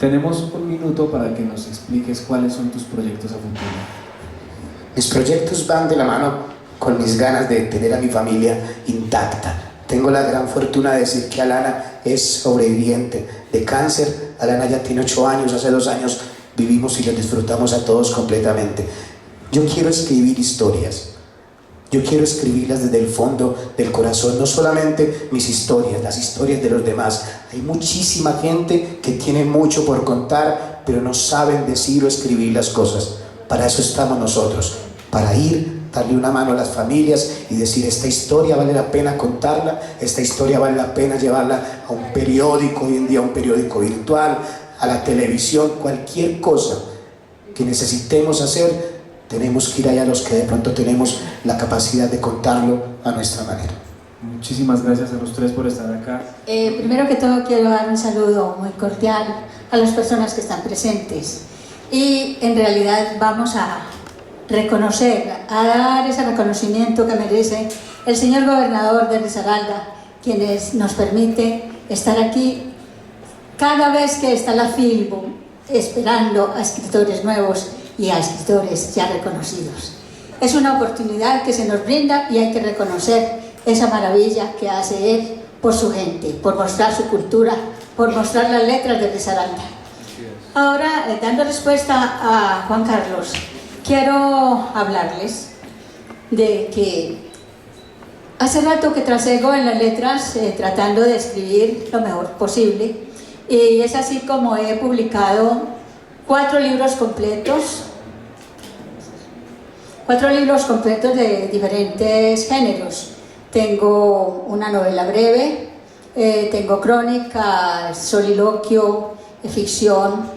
Tenemos un minuto para que nos expliques cuáles son tus proyectos a futuro. Mis proyectos van de la mano con mis ganas de tener a mi familia intacta. Tengo la gran fortuna de decir que Alana es sobreviviente de cáncer. Alana ya tiene 8 años, hace 2 años vivimos y los disfrutamos a todos completamente. Yo quiero escribir historias. Yo quiero escribirlas desde el fondo del corazón, no solamente mis historias, las historias de los demás. Hay muchísima gente que tiene mucho por contar, pero no saben decir o escribir las cosas. Para eso estamos nosotros, para ir, darle una mano a las familias y decir: esta historia vale la pena contarla, esta historia vale la pena llevarla a un periódico, hoy en día un periódico virtual, a la televisión, cualquier cosa que necesitemos hacer. Tenemos que ir allá los que de pronto tenemos la capacidad de contarlo a nuestra manera. Muchísimas gracias a los tres por estar acá. Primero que todo quiero dar un saludo muy cordial a las personas que están presentes y en realidad vamos a reconocer, a dar ese reconocimiento que merece el señor gobernador de Risaralda, quien nos permite estar aquí cada vez que está la Filbo esperando a escritores nuevos y a escritores ya reconocidos. Es una oportunidad que se nos brinda y hay que reconocer esa maravilla que hace él por su gente, por mostrar su cultura, por mostrar las letras de Risaralda. Ahora, dando respuesta a Juan Carlos, quiero hablarles de que hace rato que trasego en las letras tratando de escribir lo mejor posible, y es así como he publicado 4 libros completos de diferentes géneros. Tengo una novela breve, tengo crónica, soliloquio, ficción,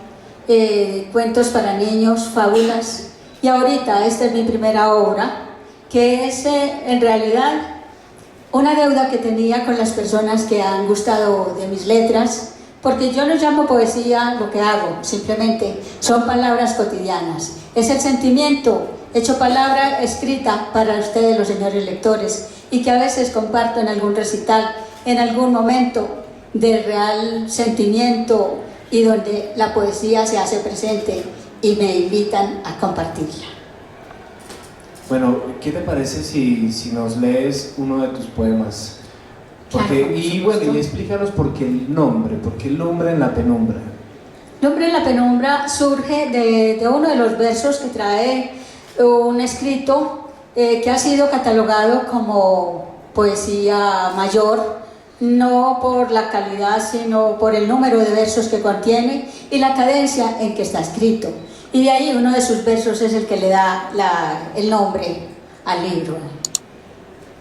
cuentos para niños, fábulas, y ahorita esta es mi primera obra, que es en realidad una deuda que tenía con las personas que han gustado de mis letras, porque yo no llamo poesía lo que hago, simplemente son palabras cotidianas, es el sentimiento hecho palabra escrita para ustedes, los señores lectores, y que a veces comparto en algún recital, en algún momento de real sentimiento y donde la poesía se hace presente y me invitan a compartirla. Bueno, ¿qué te parece si nos lees uno de tus poemas? Porque, Claro, y bueno, y explícanos por qué el nombre en la penumbra. El nombre en la penumbra surge de uno de los versos que trae un escrito que ha sido catalogado como poesía mayor, no por la calidad, sino por el número de versos que contiene y la cadencia en que está escrito. Y de ahí uno de sus versos es el que le da el nombre al libro.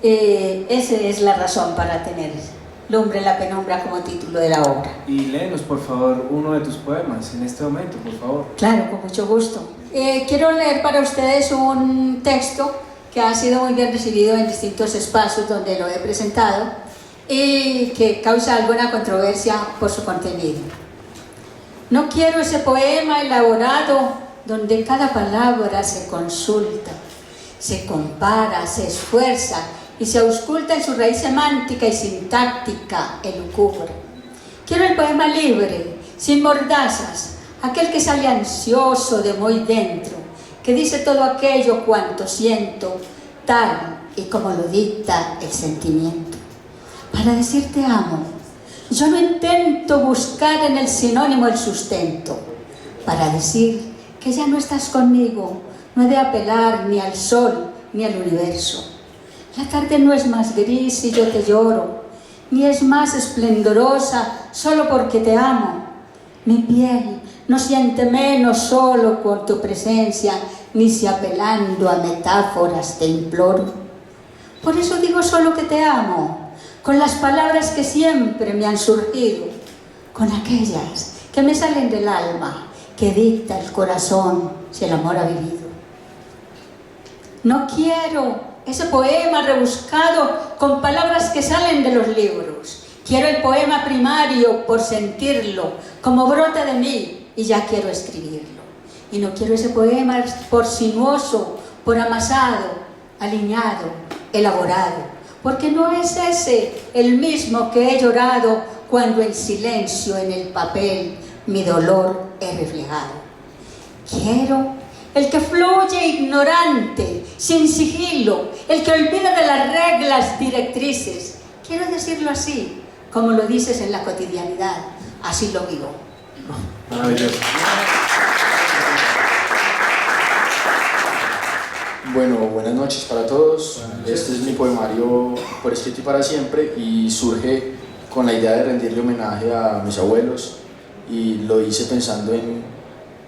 Esa es la razón para tener Lumbre en la penumbra como título de la obra. Y léenos, por favor, uno de tus poemas en este momento, por favor. Claro, con mucho gusto. Quiero leer para ustedes un texto que ha sido muy bien recibido en distintos espacios donde lo he presentado y que causa alguna controversia por su contenido. No quiero ese poema elaborado donde cada palabra se consulta, se compara, se esfuerza y se ausculta en su raíz semántica y sintáctica elucubre. Quiero el poema libre, sin mordazas, aquel que sale ansioso de muy dentro, que dice todo aquello cuanto siento, tal y como lo dicta el sentimiento. Para decir te amo, yo no intento buscar en el sinónimo el sustento. Para decir que ya no estás conmigo, no he de apelar ni al sol ni al universo. La tarde no es más gris y yo te lloro, ni es más esplendorosa solo porque te amo. Mi piel no siente menos solo por tu presencia, ni si apelando a metáforas te imploro. Por eso digo solo que te amo, con las palabras que siempre me han surgido, con aquellas que me salen del alma, que dicta el corazón si el amor ha vivido. No quiero ese poema rebuscado con palabras que salen de los libros Quiero el poema primario por sentirlo, como brota de mí, y ya quiero escribirlo. Y no quiero ese poema por sinuoso, por amasado, alineado, elaborado, porque no es ese el mismo que he llorado cuando en silencio en el papel mi dolor he reflejado. Quiero el que fluye ignorante, sin sigilo, el que olvida de las reglas directrices. Quiero decirlo así, como lo dices en la cotidianidad, así lo vivo. Maravilloso. Bueno, buenas noches para todos. Este es mi poemario por escrito y para siempre, y surge con la idea de rendirle homenaje a mis abuelos, y lo hice pensando en,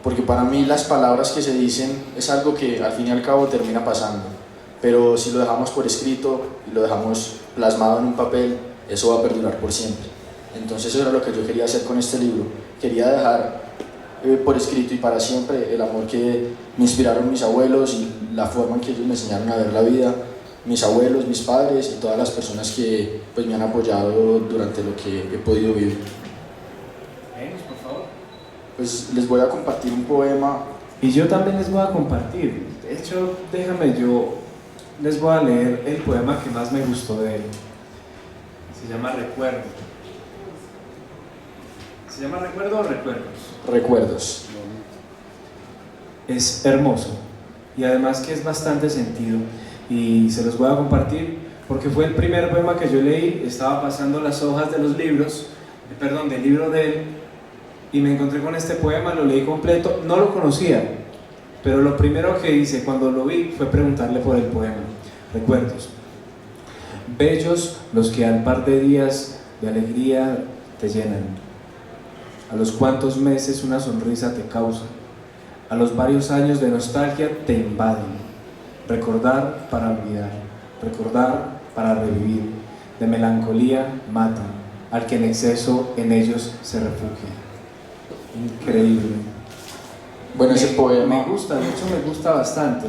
porque para mí las palabras que se dicen es algo que al fin y al cabo termina pasando, pero si lo dejamos por escrito y lo dejamos plasmado en un papel, eso va a perdurar por siempre. Entonces eso era lo que yo quería hacer con este libro. Quería dejar por escrito y para siempre el amor que me inspiraron mis abuelos y la forma en que ellos me enseñaron a ver la vida, mis abuelos, mis padres y todas las personas que pues, me han apoyado durante lo que he podido vivir. Por favor. Pues les voy a compartir un poema. Y yo también les voy a compartir. De hecho, déjame, yo les voy a leer el poema que más me gustó de él. Se llama Recuerdo. ¿Se llama Recuerdo o Recuerdos? Recuerdos. Es hermoso y además que es bastante sentido, y se los voy a compartir porque fue el primer poema que yo leí. Estaba pasando las hojas de los libros, del libro de él, y me encontré con este poema, lo leí completo, no lo conocía, pero lo primero que hice cuando lo vi fue preguntarle por el poema. Recuerdos. Bellos los que al par de días de alegría te llenan, a los cuantos meses una sonrisa te causa, a los varios años de nostalgia te invaden. Recordar para olvidar, recordar para revivir, de melancolía matan al que en exceso en ellos se refugia. Increíble. Bueno, ese poema me gusta, de hecho me gusta bastante.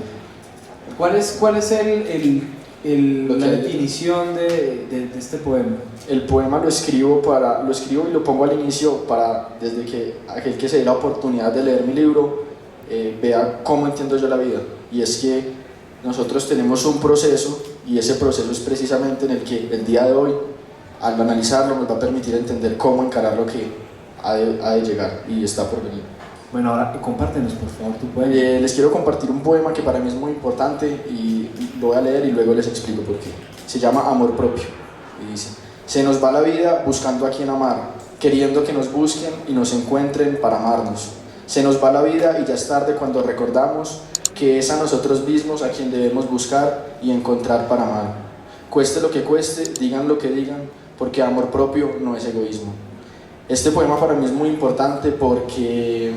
¿Cuál es la definición de este poema? El poema lo escribo y lo pongo al inicio para, desde que aquel que se dé la oportunidad de leer mi libro vea cómo entiendo yo la vida. Y es que nosotros tenemos un proceso, y ese proceso es precisamente en el que el día de hoy, al analizarlo, nos va a permitir entender cómo encarar lo que ha de llegar y está por venir. Bueno, ahora compártenos por favor tu poema. Les quiero compartir un poema que para mí es muy importante y lo voy a leer y luego les explico por qué. Se llama Amor Propio y dice: se nos va la vida buscando a quien amar, queriendo que nos busquen y nos encuentren para amarnos. Se nos va la vida y ya es tarde cuando recordamos que es a nosotros mismos a quien debemos buscar y encontrar para amar. Cueste lo que cueste, digan lo que digan, porque amor propio no es egoísmo. Este poema para mí es muy importante porque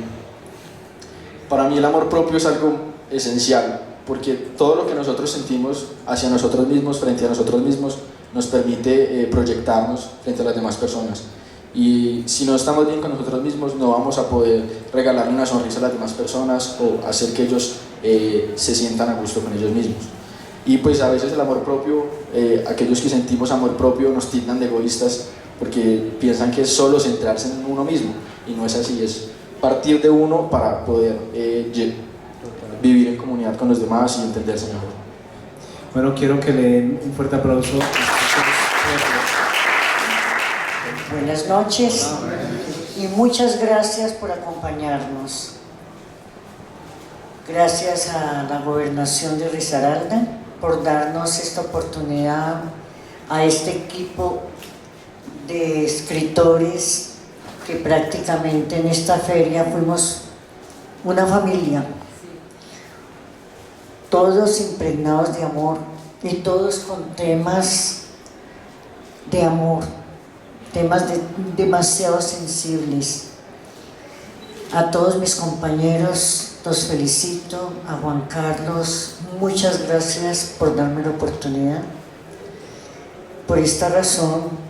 para mí el amor propio es algo esencial, porque todo lo que nosotros sentimos hacia nosotros mismos, frente a nosotros mismos, nos permite proyectarnos frente a las demás personas. Y si no estamos bien con nosotros mismos, no vamos a poder regalarle una sonrisa a las demás personas o hacer que ellos se sientan a gusto con ellos mismos. Y pues a veces el amor propio, aquellos que sentimos amor propio nos tildan de egoístas porque piensan que es solo centrarse en uno mismo, y no es así, es partir de uno para poder vivir en comunidad con los demás y entenderse mejor. Bueno, quiero que le den un fuerte aplauso. Buenas noches y muchas gracias por acompañarnos. Gracias a la Gobernación de Risaralda por darnos esta oportunidad, a este equipo de escritores que prácticamente en esta feria fuimos una familia, todos impregnados de amor y todos con temas de amor, temas demasiado sensibles. A todos mis compañeros los felicito, a Juan Carlos, muchas gracias por darme la oportunidad. Por esta razón,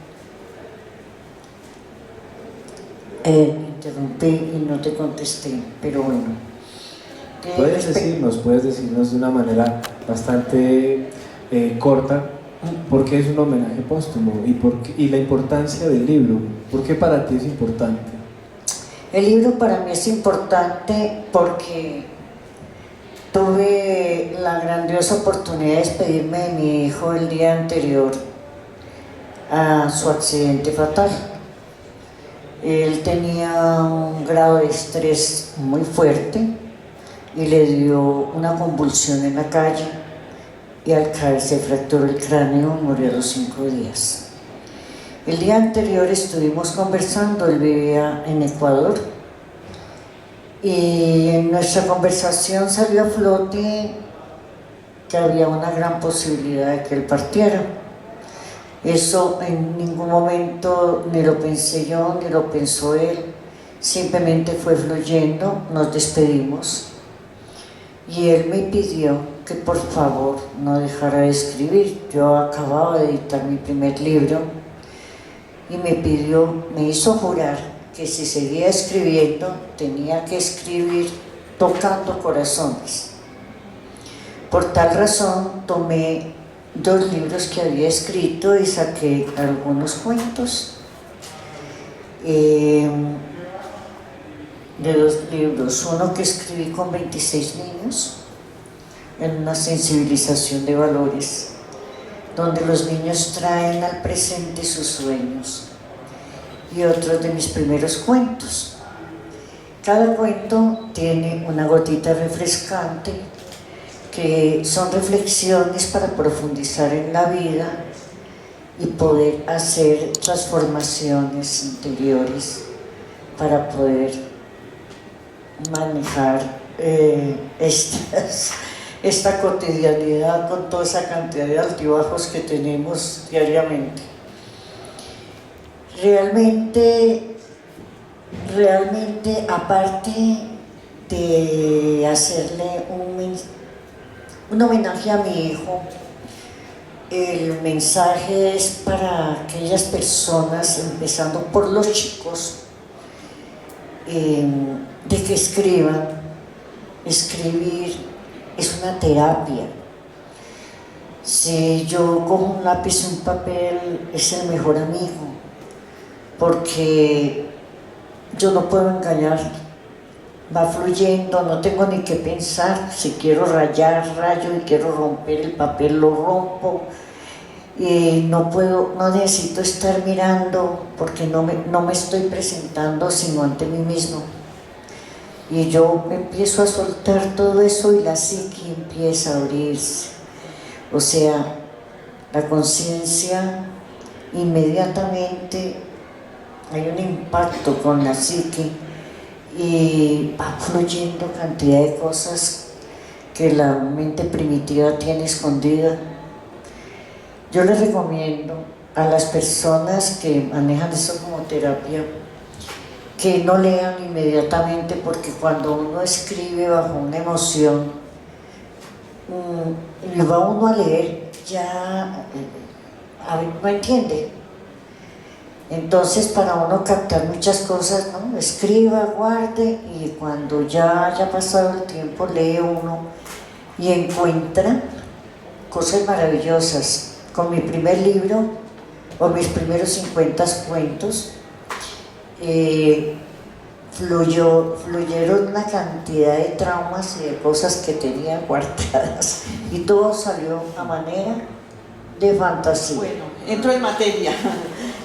interrumpí y no te contesté, pero bueno. Puedes decirnos de una manera bastante corta ¿Por qué es un homenaje póstumo? ¿Y la importancia del libro? ¿Por qué para ti es importante? El libro para mí es importante porque tuve la grandiosa oportunidad de despedirme de mi hijo el día anterior a su accidente fatal. Él tenía un grado de estrés muy fuerte y le dio una convulsión en la calle y al caer se fracturó el cráneo y murió a los 5 días. El día anterior estuvimos conversando, él vivía en Ecuador y en nuestra conversación salió a flote que había una gran posibilidad de que él partiera. Eso en ningún momento ni lo pensé yo, ni lo pensó él, simplemente fue fluyendo, nos despedimos y él me pidió que por favor no dejara de escribir. Yo acababa de editar mi primer libro y me hizo jurar que si seguía escribiendo tenía que escribir tocando corazones. Por tal razón tomé 2 libros que había escrito y saqué algunos cuentos de 2 libros, uno que escribí con 26 niños en una sensibilización de valores, donde los niños traen al presente sus sueños, y otro de mis primeros cuentos. Cada cuento tiene una gotita refrescante que son reflexiones para profundizar en la vida y poder hacer transformaciones interiores para poder manejar esta cotidianidad con toda esa cantidad de altibajos que tenemos diariamente. Realmente, aparte de hacerle un homenaje a mi hijo, el mensaje es para aquellas personas, empezando por los chicos, de que escriban. Escribir es una terapia. Si yo cojo un lápiz y un papel, es el mejor amigo, porque yo no puedo engañar. Va fluyendo, no tengo ni que pensar. Si quiero rayar, rayo, y quiero romper el papel, lo rompo. Y no necesito estar mirando porque no me estoy presentando sino ante mí mismo. Y yo empiezo a soltar todo eso y la psique empieza a abrirse. O sea, la conciencia inmediatamente hay un impacto con la psique y va fluyendo cantidad de cosas que la mente primitiva tiene escondida. Yo les recomiendo a las personas que manejan eso como terapia que no lean inmediatamente, porque cuando uno escribe bajo una emoción y va uno a leer, ya no entiende. Entonces, para uno captar muchas cosas, ¿no? Escriba, guarde, y cuando ya haya pasado el tiempo lee uno y encuentra cosas maravillosas. Con mi primer libro, o mis primeros 50 cuentos, fluyeron una cantidad de traumas y de cosas que tenía guardadas, y todo salió a manera de fantasía. Bueno, entro en materia.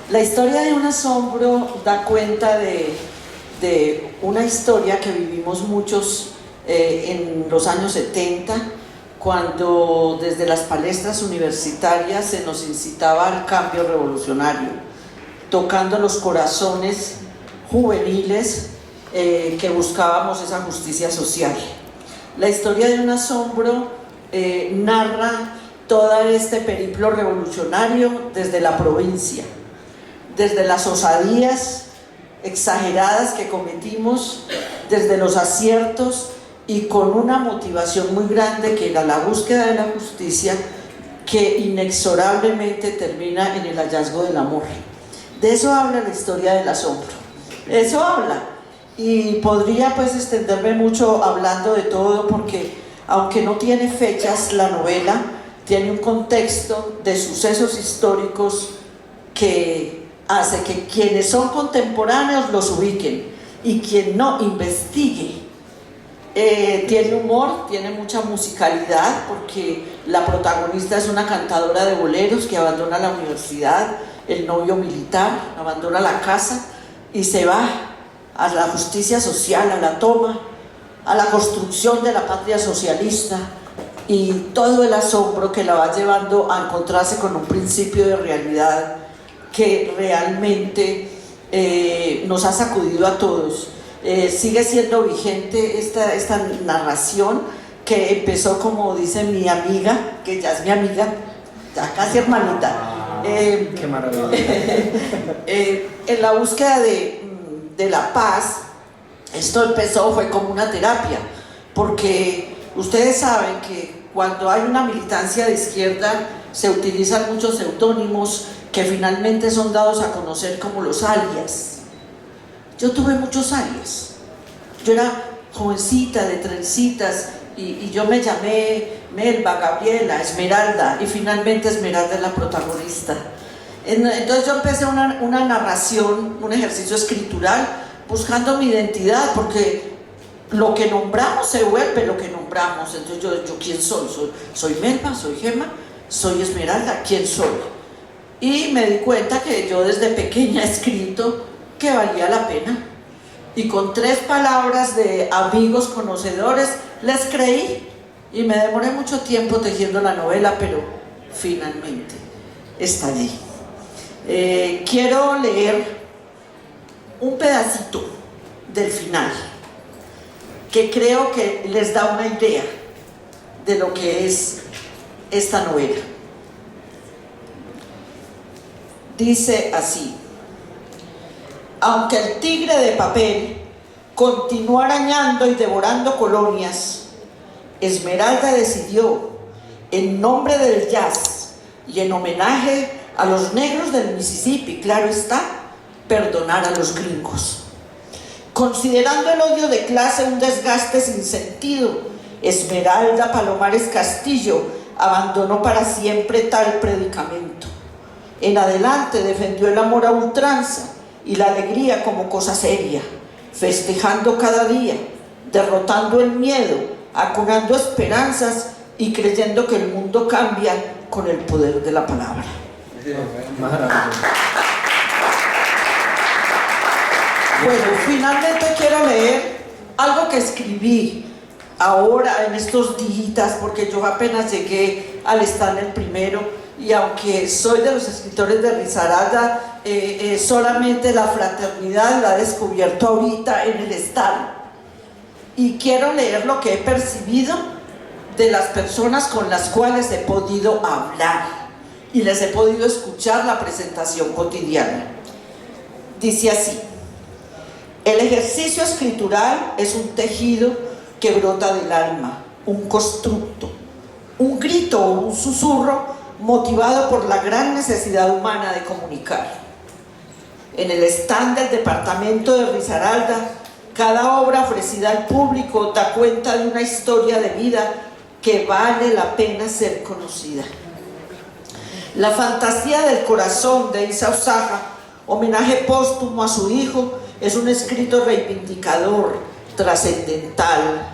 La historia de Un asombro da cuenta de una historia que vivimos muchos en los años 70, cuando desde las palestras universitarias se nos incitaba al cambio revolucionario, tocando los corazones juveniles que buscábamos esa justicia social. La historia de Un asombro narra todo este periplo revolucionario desde la provincia, desde las osadías exageradas que cometimos, desde los aciertos, y con una motivación muy grande que era la búsqueda de la justicia, que inexorablemente termina en el hallazgo del amor. De eso habla la historia del asombro, eso habla, y podría pues extenderme mucho hablando de todo, porque aunque no tiene fechas la novela, tiene un contexto de sucesos históricos que hace que quienes son contemporáneos los ubiquen y quien no investigue. Tiene humor, tiene mucha musicalidad, porque la protagonista es una cantadora de boleros que abandona la universidad, el novio militar, abandona la casa y se va a la justicia social, a la toma, a la construcción de la patria socialista, y todo el asombro que la va llevando a encontrarse con un principio de realidad que realmente nos ha sacudido a todos. Sigue siendo vigente esta narración que empezó, como dice mi amiga, que ya es mi amiga, ya casi hermanita, qué maravilla. en la búsqueda de la paz. Esto empezó, fue como una terapia, porque ustedes saben que cuando hay una militancia de izquierda se utilizan muchos seudónimos que finalmente son dados a conocer como los alias. Yo tuve muchos alias. Yo era jovencita de trencitas y yo me llamé Melba, Gabriela, Esmeralda, y finalmente Esmeralda es la protagonista. Entonces yo empecé una narración, un ejercicio escritural, buscando mi identidad, porque lo que nombramos se vuelve lo que nombramos. Entonces yo ¿quién soy? ¿Soy Melba? ¿Soy Gema? ¿Soy Esmeralda? ¿Quién soy? Y me di cuenta que yo desde pequeña he escrito que valía la pena, y con 3 palabras de amigos conocedores les creí, y me demoré mucho tiempo tejiendo la novela, pero finalmente está allí. Quiero leer un pedacito del final que creo que les da una idea de lo que es esta novela. Dice así: aunque el tigre de papel continuó arañando y devorando colonias, Esmeralda decidió, en nombre del jazz y en homenaje a los negros del Mississippi, claro está, perdonar a los gringos. Considerando el odio de clase un desgaste sin sentido, Esmeralda Palomares Castillo abandonó para siempre tal predicamento. En adelante defendió el amor a ultranza y la alegría como cosa seria, festejando cada día, derrotando el miedo, acunando esperanzas y creyendo que el mundo cambia con el poder de la palabra. Maravilloso. Bueno, finalmente quiero leer algo que escribí ahora en estos días, porque yo apenas llegué al stand el primero, y aunque soy de los escritores de Risaralda, solamente la fraternidad la he descubierto ahorita en el stand. Y quiero leer lo que he percibido de las personas con las cuales he podido hablar y les he podido escuchar la presentación cotidiana. Dice así: el ejercicio escritural es un tejido que brota del alma, un constructo, un grito o un susurro motivado por la gran necesidad humana de comunicar. En el stand del departamento de Risaralda, cada obra ofrecida al público da cuenta de una historia de vida que vale la pena ser conocida. La fantasía del corazón de Isa Osaja, homenaje póstumo a su hijo, es un escrito reivindicador, trascendental.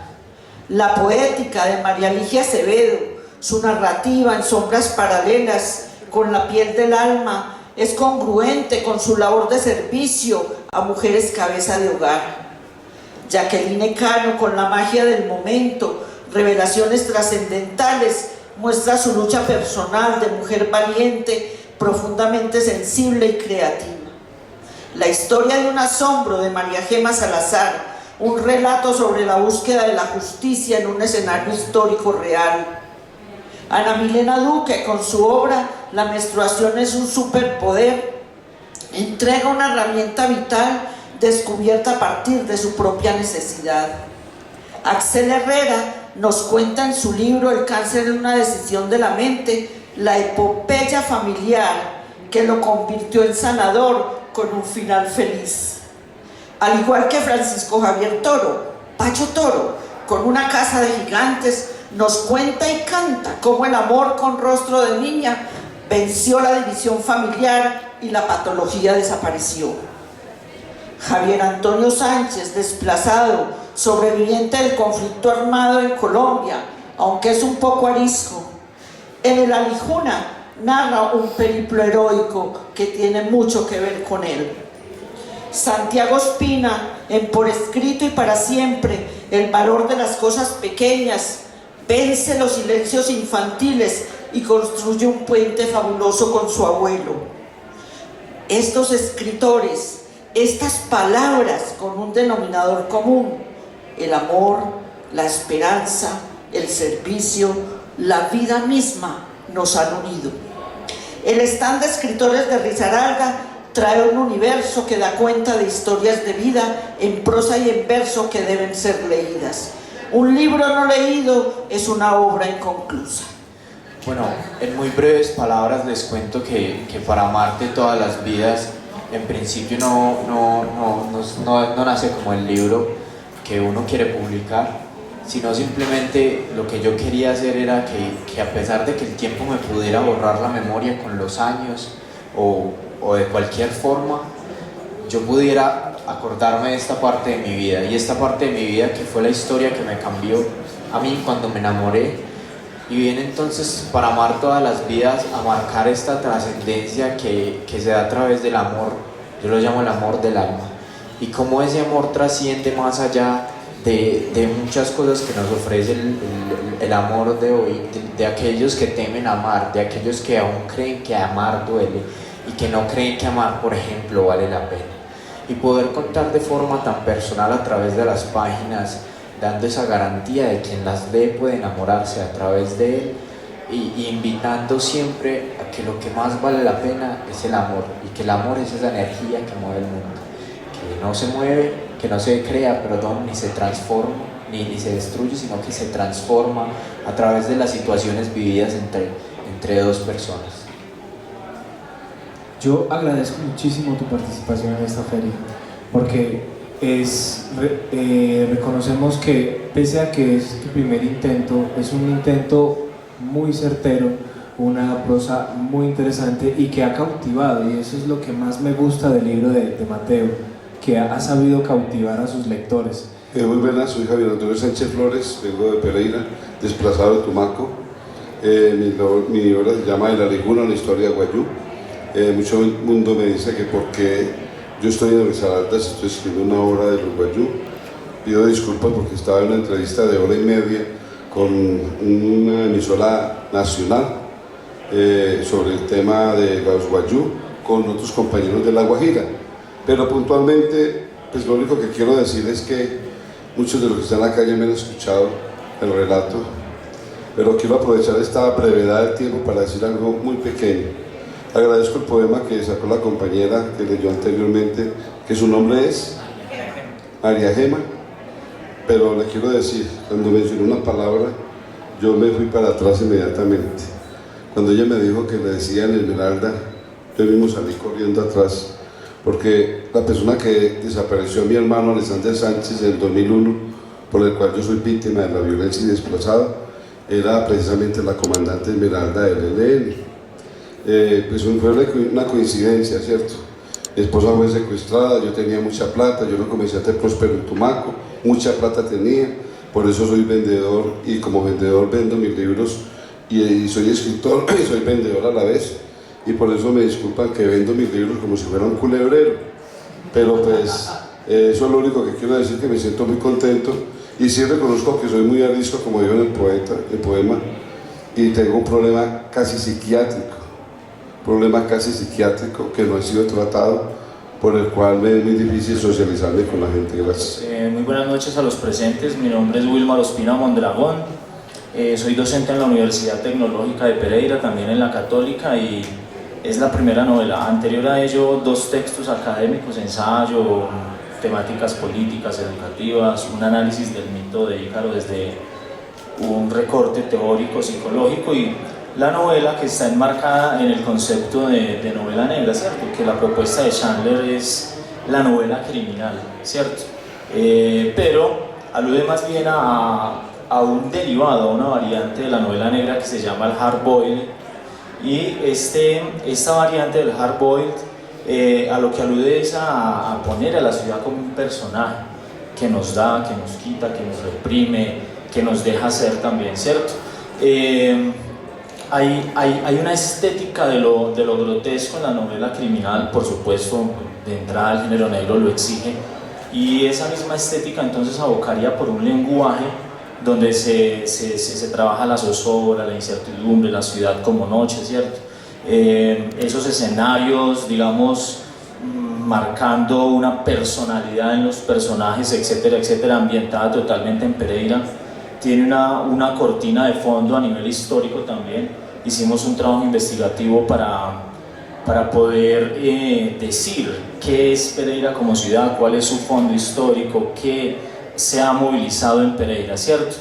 La poética de María Ligia Acevedo, su narrativa en sombras paralelas con la piel del alma, es congruente con su labor de servicio a mujeres cabeza de hogar. Jacqueline Cano, con la magia del momento, revelaciones trascendentales, muestra su lucha personal de mujer valiente, profundamente sensible y creativa. La historia de un asombro de María Gema Salazar, un relato sobre la búsqueda de la justicia en un escenario histórico real. Ana Milena Duque, con su obra La menstruación es un superpoder, entrega una herramienta vital descubierta a partir de su propia necesidad. Axel Herrera nos cuenta en su libro El cáncer es una decisión de la mente, la epopeya familiar que lo convirtió en sanador con un final feliz. Al igual que Francisco Javier Toro, Pacho Toro, con Una casa de gigantes, nos cuenta y canta cómo el amor con rostro de niña venció la división familiar y la patología desapareció. Javier Antonio Sánchez, desplazado, sobreviviente del conflicto armado en Colombia, aunque es un poco arisco, en El Alijuna narra un periplo heroico que tiene mucho que ver con él. Santiago Espina, en Por escrito y para siempre, el valor de las cosas pequeñas, vence los silencios infantiles y construye un puente fabuloso con su abuelo. Estos escritores, estas palabras con un denominador común, el amor, la esperanza, el servicio, la vida misma, nos han unido. El stand de escritores de Risaralda trae un universo que da cuenta de historias de vida en prosa y en verso que deben ser leídas. Un libro no leído es una obra inconclusa. Bueno, en muy breves palabras les cuento que para amarte todas las vidas, en principio no nace como el libro que uno quiere publicar, sino simplemente lo que yo quería hacer era que a pesar de que el tiempo me pudiera borrar la memoria con los años o de cualquier forma, yo pudiera acordarme de esta parte de mi vida, y esta parte de mi vida que fue la historia que me cambió a mí cuando me enamoré. Y viene entonces, para amar todas las vidas, a marcar esta trascendencia que se da a través del amor. Yo lo llamo el amor del alma, y cómo ese amor trasciende más allá de muchas cosas que nos ofrece el amor de hoy, de aquellos que temen amar, de aquellos que aún creen que amar duele y que no creen que amar, por ejemplo, vale la pena. Y poder contar de forma tan personal a través de las páginas, dando esa garantía de quien las lee puede enamorarse a través de él, y invitando siempre a que lo que más vale la pena es el amor, y que el amor es esa energía que mueve el mundo, que no se mueve, que no se crea, perdón, ni se transforma, ni se destruye, sino que se transforma a través de las situaciones vividas entre dos personas. Yo agradezco muchísimo tu participación en esta feria, porque reconocemos que pese a que es tu primer intento, es un intento muy certero, una prosa muy interesante y que ha cautivado, y eso es lo que más me gusta del libro de Mateo, que ha sabido cautivar a sus lectores. Muy buenas, soy Javier Antonio Sánchez Flores, vengo de Pereira, desplazado de Tumaco. Mi obra se llama El Alijuna, una historia de Guayú. Mucho mundo me dice que porque yo estoy en Risaralda, estoy escribiendo una obra de los Guayú. Pido disculpas porque estaba en una entrevista de hora y media con una emisora nacional sobre el tema de los Guayú con otros compañeros de La Guajira. Pero puntualmente, pues lo único que quiero decir es que muchos de los que están acá ya me han escuchado el relato, pero quiero aprovechar esta brevedad del tiempo para decir algo muy pequeño. Agradezco el poema que sacó la compañera que leyó anteriormente, que su nombre es María Gema, pero le quiero decir, cuando mencionó una palabra, yo me fui para atrás inmediatamente. Cuando ella me dijo que le decían Esmeralda, yo mismo salí corriendo atrás, porque la persona que desapareció, mi hermano Alexander Sánchez, en el 2001, por el cual yo soy víctima de la violencia y desplazado, era precisamente la comandante Esmeralda del ELN. Pues fue una coincidencia, ¿cierto? Mi esposa fue secuestrada, yo tenía mucha plata, yo no comencé a ser próspero en Tumaco, mucha plata tenía, por eso soy vendedor, y como vendedor vendo mis libros, y soy escritor y soy vendedor a la vez, y por eso me disculpan que vendo mis libros como si fuera un culebrero, pero pues eso es lo único que quiero decir, que me siento muy contento, y sí reconozco que soy muy arisco, como digo en el poema, y tengo un problema casi psiquiátrico que no ha sido tratado, por el cual me es muy difícil socializarme con la gente. Gracias. Muy buenas noches a los presentes, mi nombre es Wilmar Ospina Mondragón, soy docente en la Universidad Tecnológica de Pereira, también en la Católica, y es la primera novela. Anterior a ello, 2 textos académicos, ensayo, temáticas políticas, educativas, un análisis del mito de Ícaro desde un recorte teórico, psicológico, y la novela que está enmarcada en el concepto de novela negra, ¿cierto? Que la propuesta de Chandler es la novela criminal, ¿cierto? Pero alude más bien a a un derivado, a una variante de la novela negra que se llama el hard boiled, y esta variante del hard boiled a lo que alude es a poner a la ciudad como un personaje que nos da, que nos quita, que nos reprime, que nos deja ser también, ¿cierto? Hay una estética de lo grotesco en la novela criminal, por supuesto, de entrada el género negro lo exige, y esa misma estética entonces abocaría por un lenguaje donde se trabaja la zozobra, la incertidumbre, la ciudad como noche, ¿cierto? Esos escenarios, digamos, marcando una personalidad en los personajes, etcétera, etcétera, ambientada totalmente en Pereira. Tiene una cortina de fondo a nivel histórico también. Hicimos un trabajo investigativo para poder decir qué es Pereira como ciudad, cuál es su fondo histórico, qué se ha movilizado en Pereira, ¿cierto?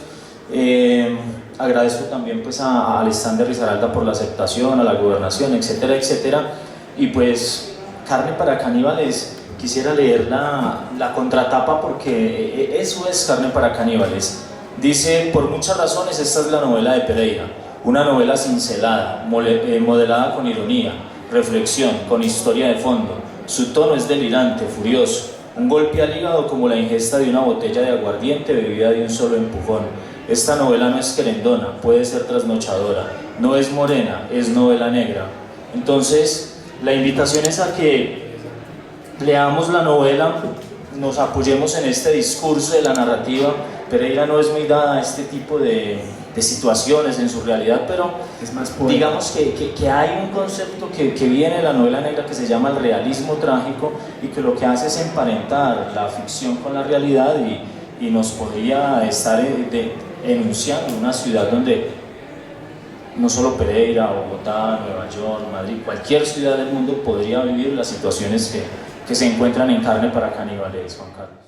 Agradezco también pues al stand de Risaralda por la aceptación, a la gobernación, etcétera, etcétera. Y pues Carne para Caníbales, quisiera leer la contratapa porque eso es Carne para Caníbales. Dice: por muchas razones esta es la novela de Pereira, una novela cincelada, modelada con ironía, reflexión, con historia de fondo. Su tono es delirante, furioso, un golpe al hígado como la ingesta de una botella de aguardiente bebida de un solo empujón. Esta novela no es querendona, puede ser trasnochadora, no es morena, es novela negra. Entonces, la invitación es a que leamos la novela, nos apoyemos en este discurso de la narrativa. Pereira no es muy dada a este tipo de situaciones en su realidad, pero es más digamos que hay un concepto que viene de la novela negra que se llama el realismo trágico y que lo que hace es emparentar la ficción con la realidad y nos podría estar enunciando una ciudad donde no solo Pereira, Bogotá, Nueva York, Madrid, cualquier ciudad del mundo podría vivir las situaciones que se encuentran en Carne para Caníbales, Juan Carlos.